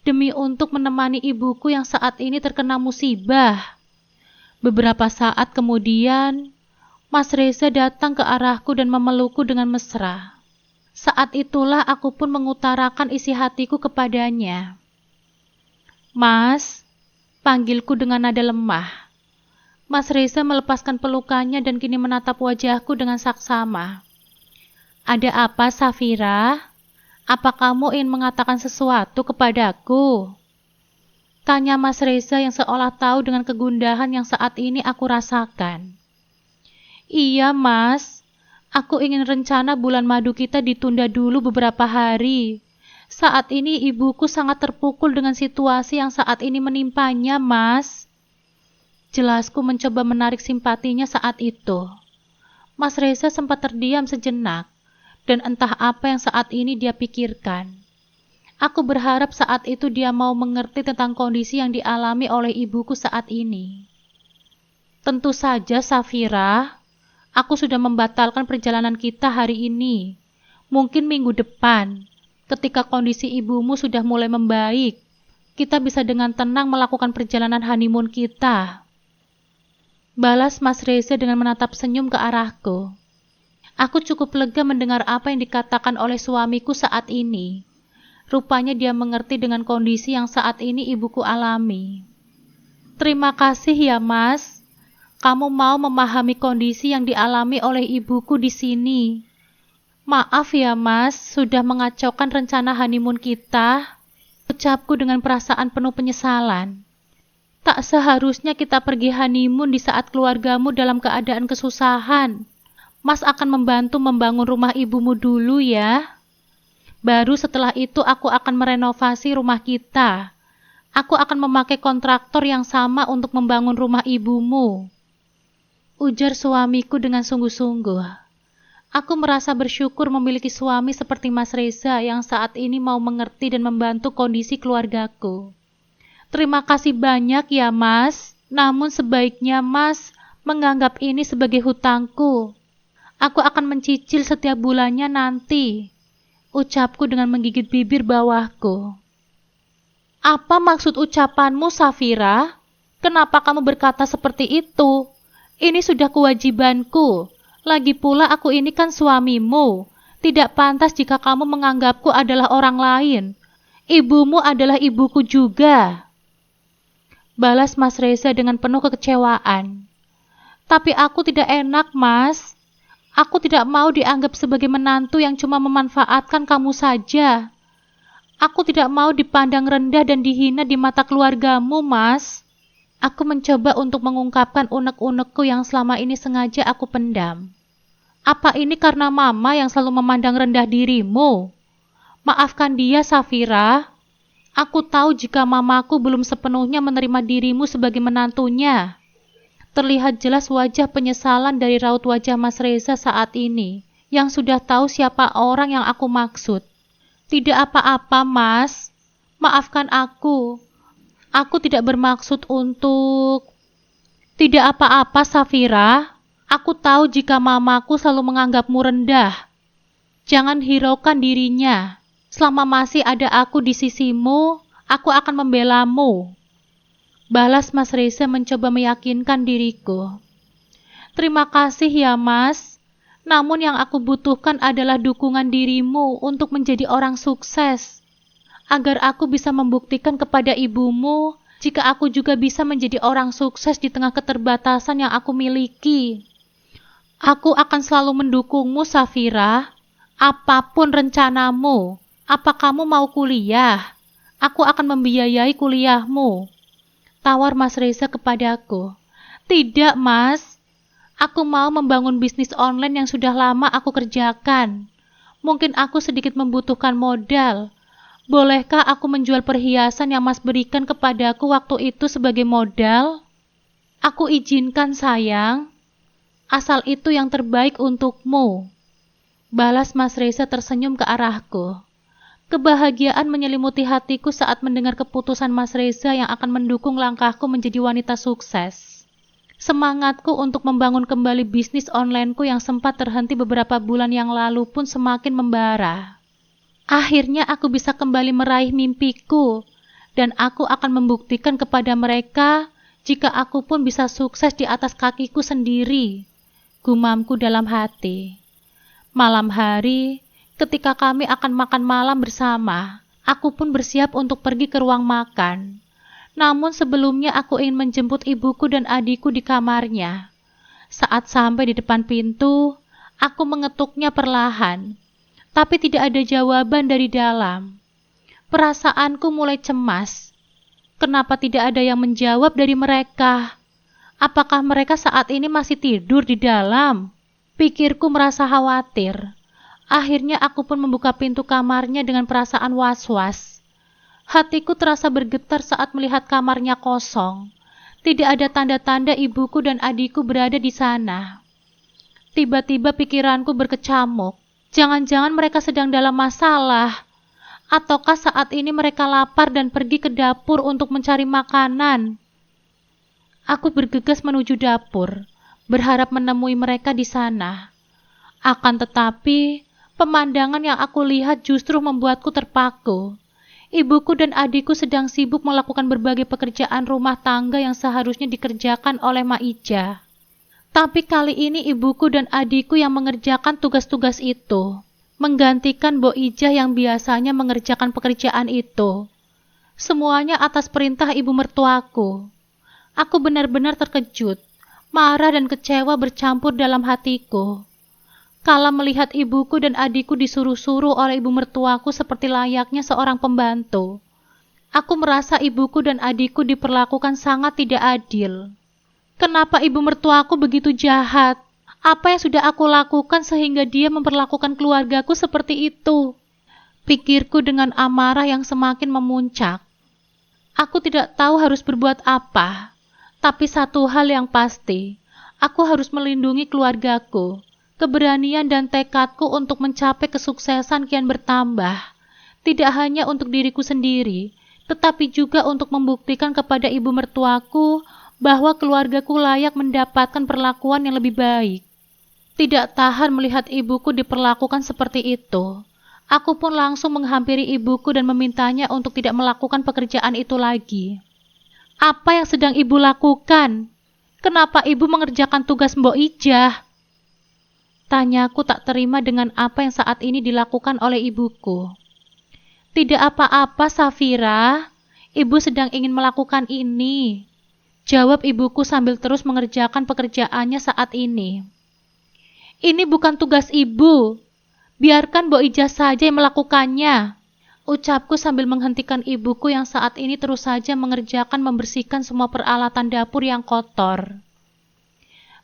demi untuk menemani ibuku yang saat ini terkena musibah? Beberapa saat kemudian, Mas Reza datang ke arahku dan memelukku dengan mesra. Saat itulah aku pun mengutarakan isi hatiku kepadanya. Mas, panggilku dengan nada lemah. Mas Reza melepaskan pelukannya dan kini menatap wajahku dengan saksama. Ada apa, Safira? Apa kamu ingin mengatakan sesuatu kepadaku? Tanya Mas Reza yang seolah tahu dengan kegundahan yang saat ini aku rasakan. Iya, Mas. Aku ingin rencana bulan madu kita ditunda dulu beberapa hari. Saat ini ibuku sangat terpukul dengan situasi yang saat ini menimpanya, Mas. Jelasku mencoba menarik simpatinya saat itu. Mas Reza sempat terdiam sejenak, dan entah apa yang saat ini dia pikirkan. Aku berharap saat itu dia mau mengerti tentang kondisi yang dialami oleh ibuku saat ini. Tentu saja, Safira. Aku sudah membatalkan perjalanan kita hari ini. Mungkin minggu depan, ketika kondisi ibumu sudah mulai membaik, kita bisa dengan tenang melakukan perjalanan honeymoon kita. Balas Mas Reza dengan menatap senyum ke arahku. Aku cukup lega mendengar apa yang dikatakan oleh suamiku saat ini. Rupanya dia mengerti dengan kondisi yang saat ini ibuku alami. Terima kasih ya, Mas. Kamu mau memahami kondisi yang dialami oleh ibuku di sini. Maaf ya, Mas, sudah mengacaukan rencana honeymoon kita. Ucapku dengan perasaan penuh penyesalan. Tak seharusnya kita pergi honeymoon di saat keluargamu dalam keadaan kesusahan. Mas akan membantu membangun rumah ibumu dulu ya. Baru setelah itu aku akan merenovasi rumah kita. Aku akan memakai kontraktor yang sama untuk membangun rumah ibumu. Ujar suamiku dengan sungguh-sungguh. Aku merasa bersyukur memiliki suami seperti Mas Reza yang saat ini mau mengerti dan membantu kondisi keluargaku. Terima kasih banyak ya, Mas. Namun sebaiknya Mas menganggap ini sebagai hutangku. Aku akan mencicil setiap bulannya nanti. Ucapku dengan menggigit bibir bawahku. Apa maksud ucapanmu, Safira? Kenapa kamu berkata seperti itu? Ini sudah kewajibanku. Lagi pula aku ini kan suamimu. Tidak pantas jika kamu menganggapku adalah orang lain. Ibumu adalah ibuku juga. Balas Mas Reza dengan penuh kekecewaan. Tapi aku tidak enak, Mas. Aku tidak mau dianggap sebagai menantu yang cuma memanfaatkan kamu saja. Aku tidak mau dipandang rendah dan dihina di mata keluargamu, Mas. Aku mencoba untuk mengungkapkan unek-unekku yang selama ini sengaja aku pendam. Apa ini karena Mama yang selalu memandang rendah dirimu? Maafkan dia, Safira. Aku tahu jika mamaku belum sepenuhnya menerima dirimu sebagai menantunya. Terlihat jelas wajah penyesalan dari raut wajah Mas Reza saat ini, yang sudah tahu siapa orang yang aku maksud. Tidak apa-apa, Mas. Maafkan aku. Aku tidak bermaksud untuk... Tidak apa-apa, Safira. Aku tahu jika mamaku selalu menganggapmu rendah. Jangan hiraukan dirinya. Selama masih ada aku di sisimu, aku akan membelamu. Balas Mas Reza mencoba meyakinkan diriku. Terima kasih ya, Mas. Namun yang aku butuhkan adalah dukungan dirimu untuk menjadi orang sukses. Agar aku bisa membuktikan kepada ibumu jika aku juga bisa menjadi orang sukses di tengah keterbatasan yang aku miliki. Aku akan selalu mendukungmu, Safira. Apapun rencanamu. Apa kamu mau kuliah? Aku akan membiayai kuliahmu. Tawar Mas Reza kepadaku. Tidak, Mas. Aku mau membangun bisnis online yang sudah lama aku kerjakan. Mungkin aku sedikit membutuhkan modal. Bolehkah aku menjual perhiasan yang Mas berikan kepadaku waktu itu sebagai modal? Aku izinkan, sayang. Asal itu yang terbaik untukmu. Balas Mas Reza tersenyum ke arahku. Kebahagiaan menyelimuti hatiku saat mendengar keputusan Mas Reza yang akan mendukung langkahku menjadi wanita sukses. Semangatku untuk membangun kembali bisnis onlineku yang sempat terhenti beberapa bulan yang lalu pun semakin membara. Akhirnya aku bisa kembali meraih mimpiku, dan aku akan membuktikan kepada mereka jika aku pun bisa sukses di atas kakiku sendiri. Gumamku dalam hati. Malam hari, ketika kami akan makan malam bersama, aku pun bersiap untuk pergi ke ruang makan. Namun sebelumnya aku ingin menjemput ibuku dan adikku di kamarnya. Saat sampai di depan pintu, Aku mengetuknya perlahan, tapi tidak ada jawaban dari dalam. Perasaanku mulai cemas. Kenapa tidak ada yang menjawab dari mereka? Apakah mereka saat ini masih tidur di dalam? Pikirku merasa khawatir. Akhirnya aku pun membuka pintu kamarnya dengan perasaan was-was. Hatiku terasa bergetar saat melihat kamarnya kosong. Tidak ada tanda-tanda ibuku dan adikku berada di sana. Tiba-tiba pikiranku berkecamuk. Jangan-jangan mereka sedang dalam masalah. Ataukah saat ini mereka lapar dan pergi ke dapur untuk mencari makanan? Aku bergegas menuju dapur, berharap menemui mereka di sana. Akan tetapi, pemandangan yang aku lihat justru membuatku terpaku. Ibuku dan adikku sedang sibuk melakukan berbagai pekerjaan rumah tangga yang seharusnya dikerjakan oleh Mak Ija. Tapi kali ini ibuku dan adikku yang mengerjakan tugas-tugas itu, menggantikan Mbok Ija yang biasanya mengerjakan pekerjaan itu. Semuanya atas perintah ibu mertuaku. Aku benar-benar terkejut, marah dan kecewa bercampur dalam hatiku. Kala melihat ibuku dan adikku disuruh-suruh oleh ibu mertuaku seperti layaknya seorang pembantu, aku merasa ibuku dan adikku diperlakukan sangat tidak adil. Kenapa ibu mertuaku begitu jahat? Apa yang sudah aku lakukan sehingga dia memperlakukan keluargaku seperti itu? Pikirku dengan amarah yang semakin memuncak. Aku tidak tahu harus berbuat apa, tapi satu hal yang pasti, aku harus melindungi keluargaku. Keberanian dan tekadku untuk mencapai kesuksesan kian bertambah, tidak hanya untuk diriku sendiri, tetapi juga untuk membuktikan kepada ibu mertuaku bahwa keluargaku layak mendapatkan perlakuan yang lebih baik. Tidak tahan melihat ibuku diperlakukan seperti itu. Aku pun langsung menghampiri ibuku dan memintanya untuk tidak melakukan pekerjaan itu lagi. Apa yang sedang ibu lakukan? Kenapa ibu mengerjakan tugas Mbok Ijah? Tanyaku tak terima dengan apa yang saat ini dilakukan oleh ibuku. Tidak apa-apa, Safira. Ibu sedang ingin melakukan ini, jawab ibuku sambil terus mengerjakan pekerjaannya saat ini. Ini bukan tugas ibu. Biarkan Mbok Ijah saja yang melakukannya, ucapku sambil menghentikan ibuku yang saat ini terus saja mengerjakan membersihkan semua peralatan dapur yang kotor.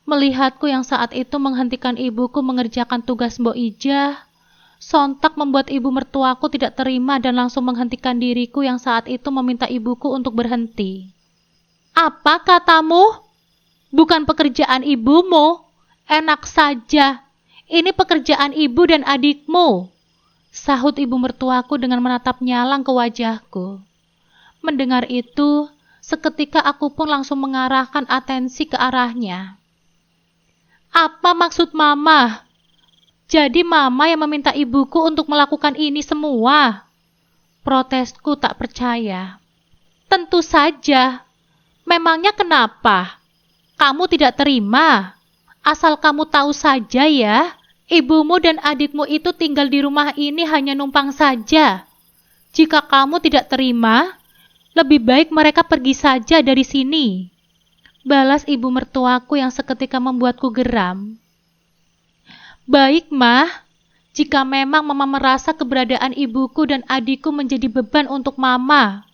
Melihatku yang saat itu menghentikan ibuku mengerjakan tugas Mbok Ijah, sontak membuat ibu mertuaku tidak terima dan langsung menghentikan diriku yang saat itu meminta ibuku untuk berhenti. Apa katamu? Bukan pekerjaan ibumu. Enak saja. Ini pekerjaan ibu dan adikmu, sahut ibu mertuaku dengan menatap nyalang ke wajahku. Mendengar itu, seketika aku pun langsung mengarahkan atensi ke arahnya. Apa maksud mama? Jadi mama yang meminta ibuku untuk melakukan ini semua? Protesku tak percaya. Tentu saja. Memangnya kenapa? Kamu tidak terima? Asal kamu tahu saja ya, ibumu dan adikmu itu tinggal di rumah ini hanya numpang saja. Jika kamu tidak terima, lebih baik mereka pergi saja dari sini, balas ibu mertuaku yang seketika membuatku geram. Baik, Mah. Jika memang Mama merasa keberadaan ibuku dan adikku menjadi beban untuk Mama,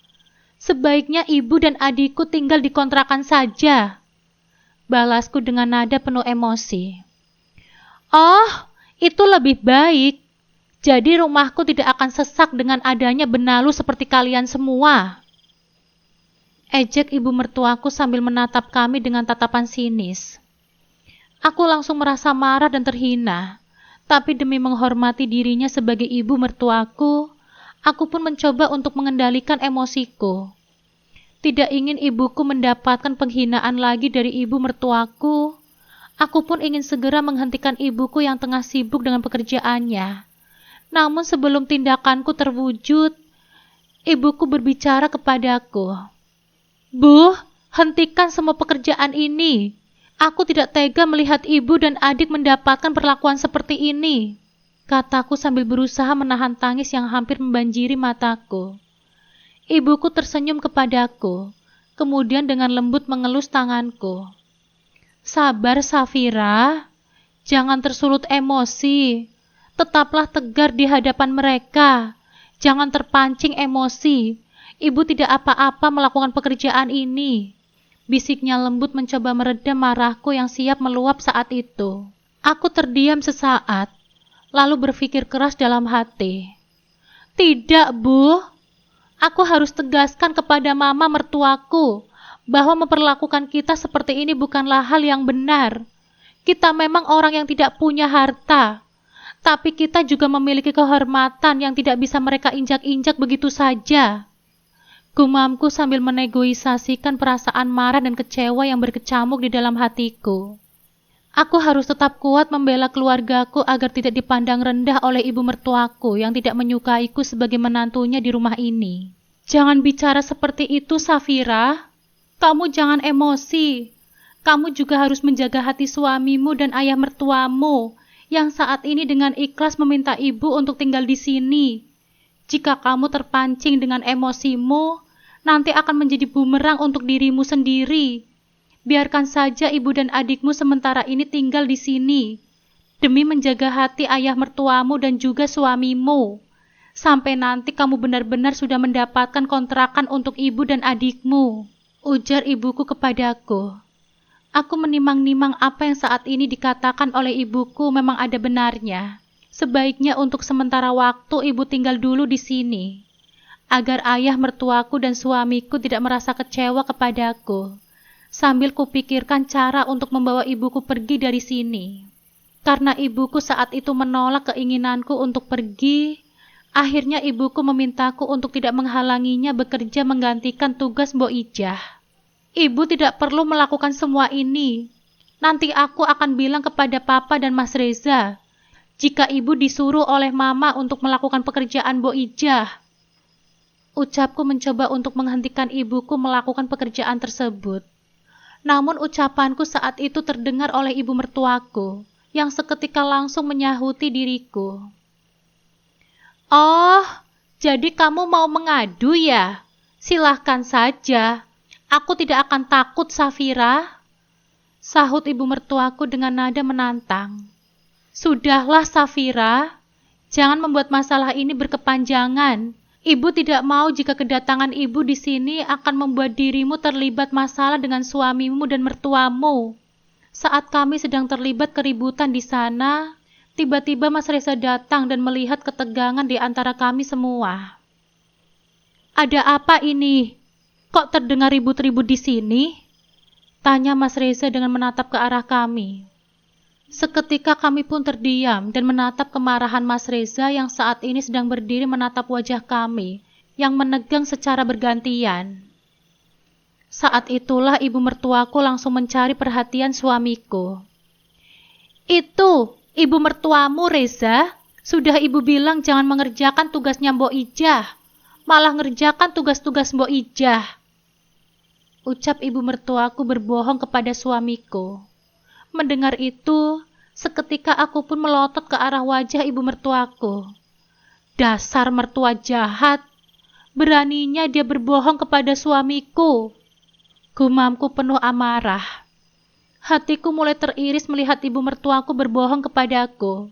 sebaiknya ibu dan adikku tinggal di kontrakan saja, balasku dengan nada penuh emosi. Oh, itu lebih baik. Jadi rumahku tidak akan sesak dengan adanya benalu seperti kalian semua, ejek ibu mertuaku sambil menatap kami dengan tatapan sinis. Aku langsung merasa marah dan terhina, tapi demi menghormati dirinya sebagai ibu mertuaku, aku pun mencoba untuk mengendalikan emosiku. Tidak ingin ibuku mendapatkan penghinaan lagi dari ibu mertuaku, aku pun ingin segera menghentikan ibuku yang tengah sibuk dengan pekerjaannya. Namun sebelum tindakanku terwujud, ibuku berbicara kepadaku. Bu, hentikan semua pekerjaan ini. Aku tidak tega melihat ibu dan adik mendapatkan perlakuan seperti ini, kataku sambil berusaha menahan tangis yang hampir membanjiri mataku. Ibuku tersenyum kepadaku, kemudian dengan lembut mengelus tanganku. Sabar, Safira. Jangan tersulut emosi. Tetaplah tegar di hadapan mereka. Jangan terpancing emosi. Ibu tidak apa-apa melakukan pekerjaan ini. Bisiknya lembut mencoba meredam marahku yang siap meluap saat itu. Aku terdiam sesaat, lalu berpikir keras dalam hati. Tidak, Bu. Aku harus tegaskan kepada mama mertuaku bahwa memperlakukan kita seperti ini bukanlah hal yang benar. Kita memang orang yang tidak punya harta, tapi kita juga memiliki kehormatan yang tidak bisa mereka injak-injak begitu saja. Gumamku sambil menegosiasikan perasaan marah dan kecewa yang berkecamuk di dalam hatiku. Aku harus tetap kuat membela keluargaku agar tidak dipandang rendah oleh ibu mertuaku yang tidak menyukaiku sebagai menantunya di rumah ini. Jangan bicara seperti itu, Safira. Kamu jangan emosi. Kamu juga harus menjaga hati suamimu dan ayah mertuamu yang saat ini dengan ikhlas meminta ibu untuk tinggal di sini. Jika kamu terpancing dengan emosimu, nanti akan menjadi bumerang untuk dirimu sendiri. Biarkan saja ibu dan adikmu sementara ini tinggal di sini, demi menjaga hati ayah mertuamu dan juga suamimu. Sampai nanti kamu benar-benar sudah mendapatkan kontrakan untuk ibu dan adikmu, ujar ibuku kepadaku. Aku menimang-nimang apa yang saat ini dikatakan oleh ibuku memang ada benarnya. Sebaiknya untuk sementara waktu ibu tinggal dulu di sini, agar ayah mertuaku dan suamiku tidak merasa kecewa kepadaku. Sambil kupikirkan cara untuk membawa ibuku pergi dari sini. Karena ibuku saat itu menolak keinginanku untuk pergi, akhirnya ibuku memintaku untuk tidak menghalanginya bekerja menggantikan tugas Mbok Ijah. Ibu tidak perlu melakukan semua ini. Nanti aku akan bilang kepada Papa dan Mas Reza jika ibu disuruh oleh Mama untuk melakukan pekerjaan Mbok Ijah. Ucapku mencoba untuk menghentikan ibuku melakukan pekerjaan tersebut. Namun ucapanku saat itu terdengar oleh ibu mertuaku, yang seketika langsung menyahuti diriku. Oh, jadi kamu mau mengadu ya? Silahkan saja. Aku tidak akan takut, Safira. Sahut ibu mertuaku dengan nada menantang. Sudahlah, Safira. Jangan membuat masalah ini berkepanjangan. Ibu tidak mau jika kedatangan ibu di sini akan membuat dirimu terlibat masalah dengan suamimu dan mertuamu. Saat kami sedang terlibat keributan di sana, tiba-tiba Mas Reza datang dan melihat ketegangan di antara kami semua. Ada apa ini? Kok terdengar ribut-ribut di sini? Tanya Mas Reza dengan menatap ke arah kami. Seketika kami pun terdiam dan menatap kemarahan Mas Reza yang saat ini sedang berdiri menatap wajah kami yang menegang secara bergantian. Saat itulah ibu mertuaku langsung mencari perhatian suamiku. Itu, ibu mertuamu Reza. Sudah ibu bilang jangan mengerjakan tugasnya Mbok Ijah, malah ngerjakan tugas-tugas Mbok Ijah. Ucap ibu mertuaku berbohong kepada suamiku. Mendengar itu, seketika aku pun melotot ke arah wajah ibu mertuaku. Dasar mertua jahat, beraninya dia berbohong kepada suamiku. Gumamku penuh amarah. Hatiku mulai teriris melihat ibu mertuaku berbohong kepadaku.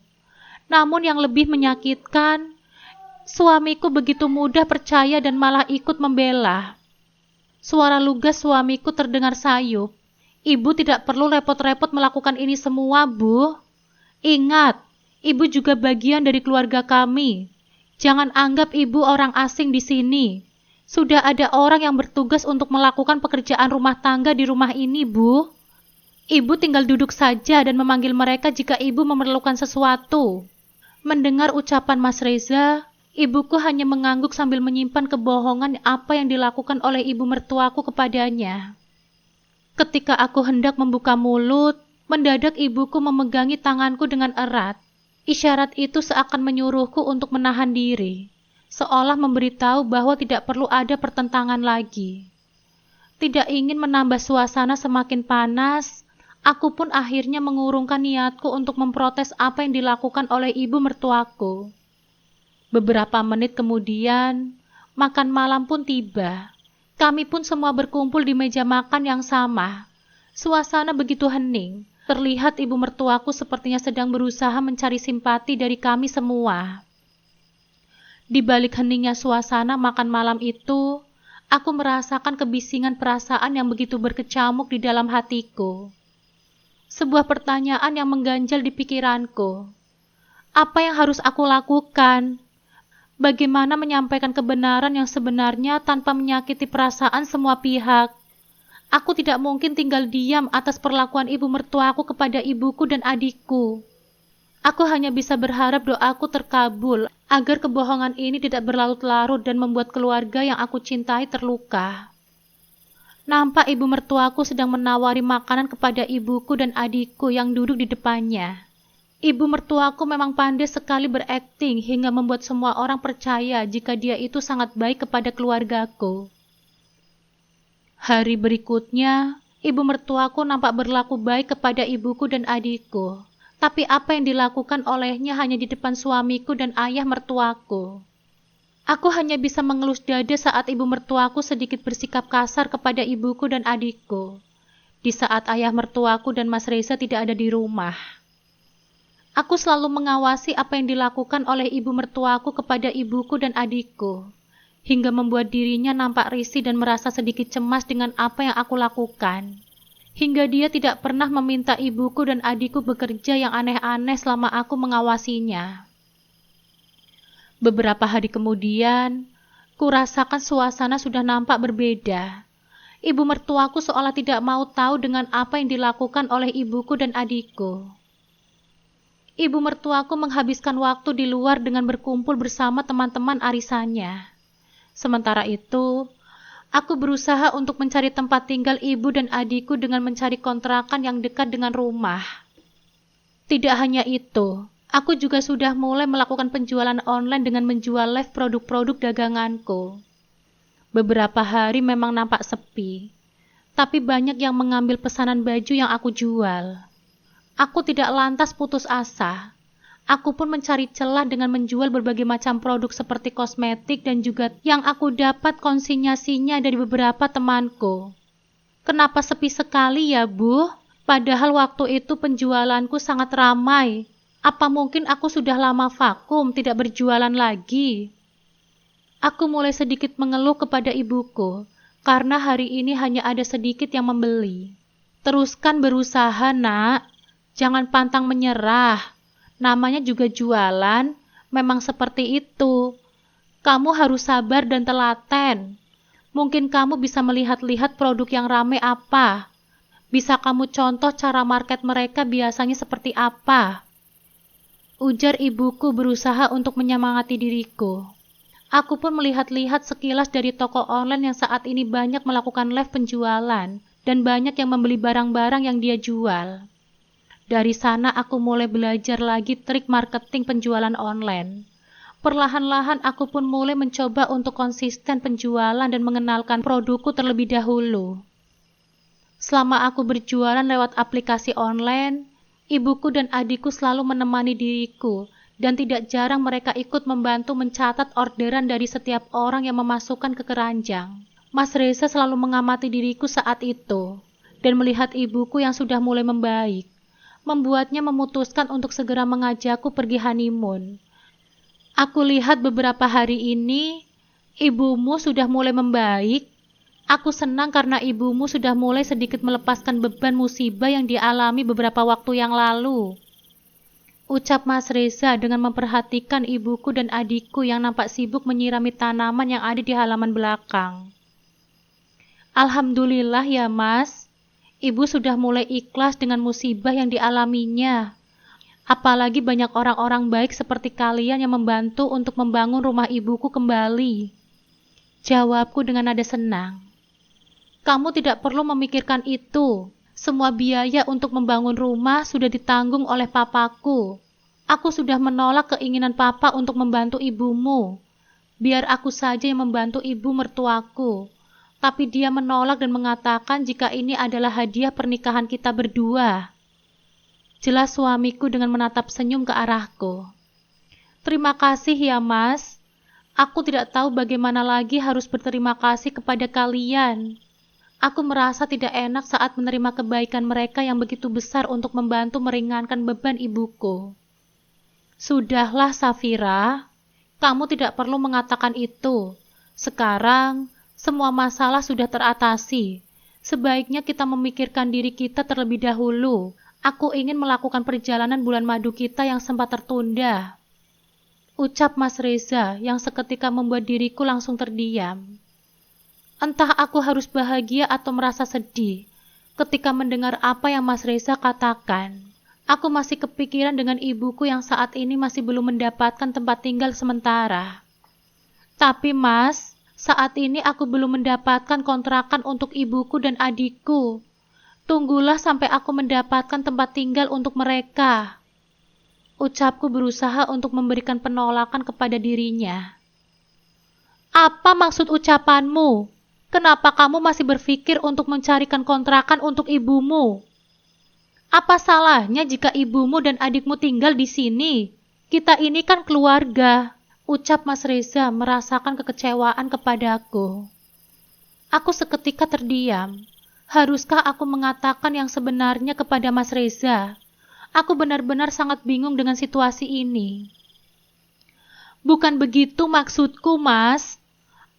Namun yang lebih menyakitkan, suamiku begitu mudah percaya dan malah ikut membela. Suara lugas suamiku terdengar sayup. Ibu tidak perlu repot-repot melakukan ini semua, Bu. Ingat, ibu juga bagian dari keluarga kami. Jangan anggap ibu orang asing di sini. Sudah ada orang yang bertugas untuk melakukan pekerjaan rumah tangga di rumah ini, Bu. Ibu tinggal duduk saja dan memanggil mereka jika ibu memerlukan sesuatu. Mendengar ucapan Mas Reza, ibuku hanya mengangguk sambil menyimpan kebohongan apa yang dilakukan oleh ibu mertuaku kepadanya. Ketika aku hendak membuka mulut, mendadak ibuku memegangi tanganku dengan erat. Isyarat itu seakan menyuruhku untuk menahan diri, seolah memberitahu bahwa tidak perlu ada pertentangan lagi. Tidak ingin menambah suasana semakin panas, aku pun akhirnya mengurungkan niatku untuk memprotes apa yang dilakukan oleh ibu mertuaku. Beberapa menit kemudian, makan malam pun tiba. Kami pun semua berkumpul di meja makan yang sama. Suasana begitu hening, Terlihat ibu mertuaku sepertinya sedang berusaha mencari simpati dari kami semua. Di balik heningnya suasana makan malam itu, aku merasakan kebisingan perasaan yang begitu berkecamuk di dalam hatiku. Sebuah pertanyaan yang mengganjal di pikiranku. Apa yang harus aku lakukan? Bagaimana menyampaikan kebenaran yang sebenarnya tanpa menyakiti perasaan semua pihak? Aku tidak mungkin tinggal diam atas perlakuan ibu mertuaku kepada ibuku dan adikku. Aku hanya bisa berharap doaku terkabul agar kebohongan ini tidak berlarut-larut dan membuat keluarga yang aku cintai terluka. Nampak ibu mertuaku sedang menawari makanan kepada ibuku dan adikku yang duduk di depannya. Ibu mertuaku memang pandai sekali berakting hingga membuat semua orang percaya jika dia itu sangat baik kepada keluargaku. Hari berikutnya, ibu mertuaku nampak berlaku baik kepada ibuku dan adikku. Tapi apa yang dilakukan olehnya hanya di depan suamiku dan ayah mertuaku. Aku hanya bisa mengelus dada saat ibu mertuaku sedikit bersikap kasar kepada ibuku dan adikku. Di saat ayah mertuaku dan Mas Reza tidak ada di rumah. Aku selalu mengawasi apa yang dilakukan oleh ibu mertuaku kepada ibuku dan adikku. Hingga membuat dirinya nampak risih dan merasa sedikit cemas dengan apa yang aku lakukan. Hingga dia tidak pernah meminta ibuku dan adikku bekerja yang aneh-aneh selama aku mengawasinya. Beberapa hari kemudian, kurasakan suasana sudah nampak berbeda. Ibu mertuaku seolah tidak mau tahu dengan apa yang dilakukan oleh ibuku dan adikku. Ibu mertuaku menghabiskan waktu di luar dengan berkumpul bersama teman-teman arisannya. Sementara itu, aku berusaha untuk mencari tempat tinggal ibu dan adikku dengan mencari kontrakan yang dekat dengan rumah. Tidak hanya itu, aku juga sudah mulai melakukan penjualan online dengan menjual live produk-produk daganganku. Beberapa hari memang nampak sepi, tapi banyak yang mengambil pesanan baju yang aku jual. Aku tidak lantas putus asa. Aku pun mencari celah dengan menjual berbagai macam produk seperti kosmetik dan juga yang aku dapat konsinyasinya dari beberapa temanku. Kenapa sepi sekali ya, Bu? Padahal waktu itu penjualanku sangat ramai. Apa mungkin aku sudah lama vakum, tidak berjualan lagi? Aku mulai sedikit mengeluh kepada ibuku, karena hari ini hanya ada sedikit yang membeli. Teruskan berusaha, Nak. Jangan pantang menyerah. Namanya juga jualan, memang seperti itu. Kamu harus sabar dan telaten. Mungkin kamu bisa melihat-lihat produk yang ramai apa. Bisa kamu contoh cara market mereka biasanya seperti apa. Ujar ibuku berusaha untuk menyemangati diriku. Aku pun melihat-lihat sekilas dari toko online yang saat ini banyak melakukan live penjualan dan banyak yang membeli barang-barang yang dia jual. Dari sana aku mulai belajar lagi trik marketing penjualan online. Perlahan-lahan aku pun mulai mencoba untuk konsisten penjualan dan mengenalkan produkku terlebih dahulu. Selama aku berjualan lewat aplikasi online, ibuku dan adikku selalu menemani diriku dan tidak jarang mereka ikut membantu mencatat orderan dari setiap orang yang memasukkan ke keranjang. Mas Reza selalu mengamati diriku saat itu dan melihat ibuku yang sudah mulai membaik. Membuatnya memutuskan untuk segera mengajakku pergi honeymoon. Aku lihat beberapa hari ini, ibumu sudah mulai membaik. Aku senang karena ibumu sudah mulai sedikit melepaskan beban musibah yang dialami beberapa waktu yang lalu. Ucap Mas Reza dengan memperhatikan ibuku dan adikku yang nampak sibuk menyirami tanaman yang ada di halaman belakang. Alhamdulillah ya Mas. Ibu sudah mulai ikhlas dengan musibah yang dialaminya. Apalagi banyak orang-orang baik seperti kalian yang membantu untuk membangun rumah ibuku kembali. Jawabku dengan nada senang. Kamu tidak perlu memikirkan itu. Semua biaya untuk membangun rumah sudah ditanggung oleh papaku. Aku sudah menolak keinginan papa untuk membantu ibumu. Biar aku saja yang membantu ibu mertuaku. Tapi dia menolak dan mengatakan jika ini adalah hadiah pernikahan kita berdua. Jelas suamiku dengan menatap senyum ke arahku. Terima kasih ya Mas. Aku tidak tahu bagaimana lagi harus berterima kasih kepada kalian. Aku merasa tidak enak saat menerima kebaikan mereka yang begitu besar untuk membantu meringankan beban ibuku. Sudahlah Safira, kamu tidak perlu mengatakan itu. Sekarang, semua masalah sudah teratasi. Sebaiknya kita memikirkan diri kita terlebih dahulu. Aku ingin melakukan perjalanan bulan madu kita yang sempat tertunda. Ucap Mas Reza yang seketika membuat diriku langsung terdiam. Entah aku harus bahagia atau merasa sedih ketika mendengar apa yang Mas Reza katakan. Aku masih kepikiran dengan ibuku yang saat ini masih belum mendapatkan tempat tinggal sementara. Tapi Mas, saat ini aku belum mendapatkan kontrakan untuk ibuku dan adikku. Tunggulah sampai aku mendapatkan tempat tinggal untuk mereka. Ucapku berusaha untuk memberikan penolakan kepada dirinya. Apa maksud ucapanmu? Kenapa kamu masih berpikir untuk mencarikan kontrakan untuk ibumu? Apa salahnya jika ibumu dan adikmu tinggal di sini? Kita ini kan keluarga, ucap Mas Reza merasakan kekecewaan kepadaku. Aku seketika terdiam. Haruskah aku mengatakan yang sebenarnya kepada Mas Reza? Aku benar-benar sangat bingung dengan situasi ini. Bukan begitu maksudku, Mas.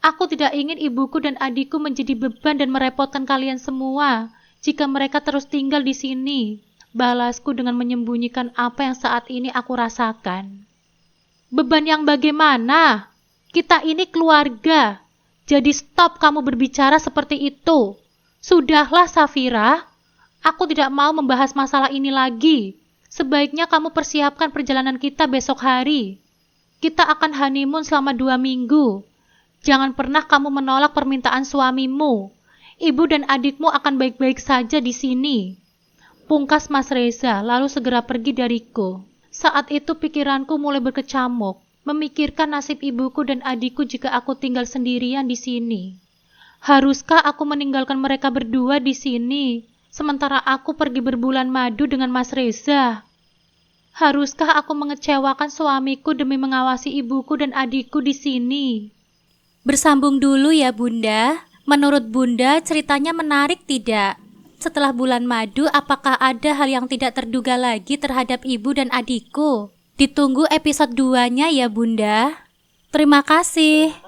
Aku tidak ingin ibuku dan adikku menjadi beban dan merepotkan kalian semua jika mereka terus tinggal di sini. Balasku dengan menyembunyikan apa yang saat ini aku rasakan. Beban yang bagaimana? Kita ini keluarga. Jadi stop kamu berbicara seperti itu. Sudahlah Safira. Aku tidak mau membahas masalah ini lagi. Sebaiknya kamu persiapkan perjalanan kita besok hari. Kita akan honeymoon selama 2 minggu. Jangan pernah kamu menolak permintaan suamimu. Ibu dan adikmu akan baik-baik saja di sini. Pungkas Mas Reza lalu segera pergi dariku. Saat itu pikiranku mulai berkecamuk, memikirkan nasib ibuku dan adikku jika aku tinggal sendirian di sini. Haruskah aku meninggalkan mereka berdua di sini, sementara aku pergi berbulan madu dengan Mas Reza? Haruskah aku mengecewakan suamiku demi mengawasi ibuku dan adikku di sini? Bersambung dulu ya Bunda. Menurut Bunda ceritanya menarik tidak? Setelah bulan madu apakah ada hal yang tidak terduga lagi terhadap ibu dan adikku? Ditunggu episode 2-nya ya Bunda. Terima kasih.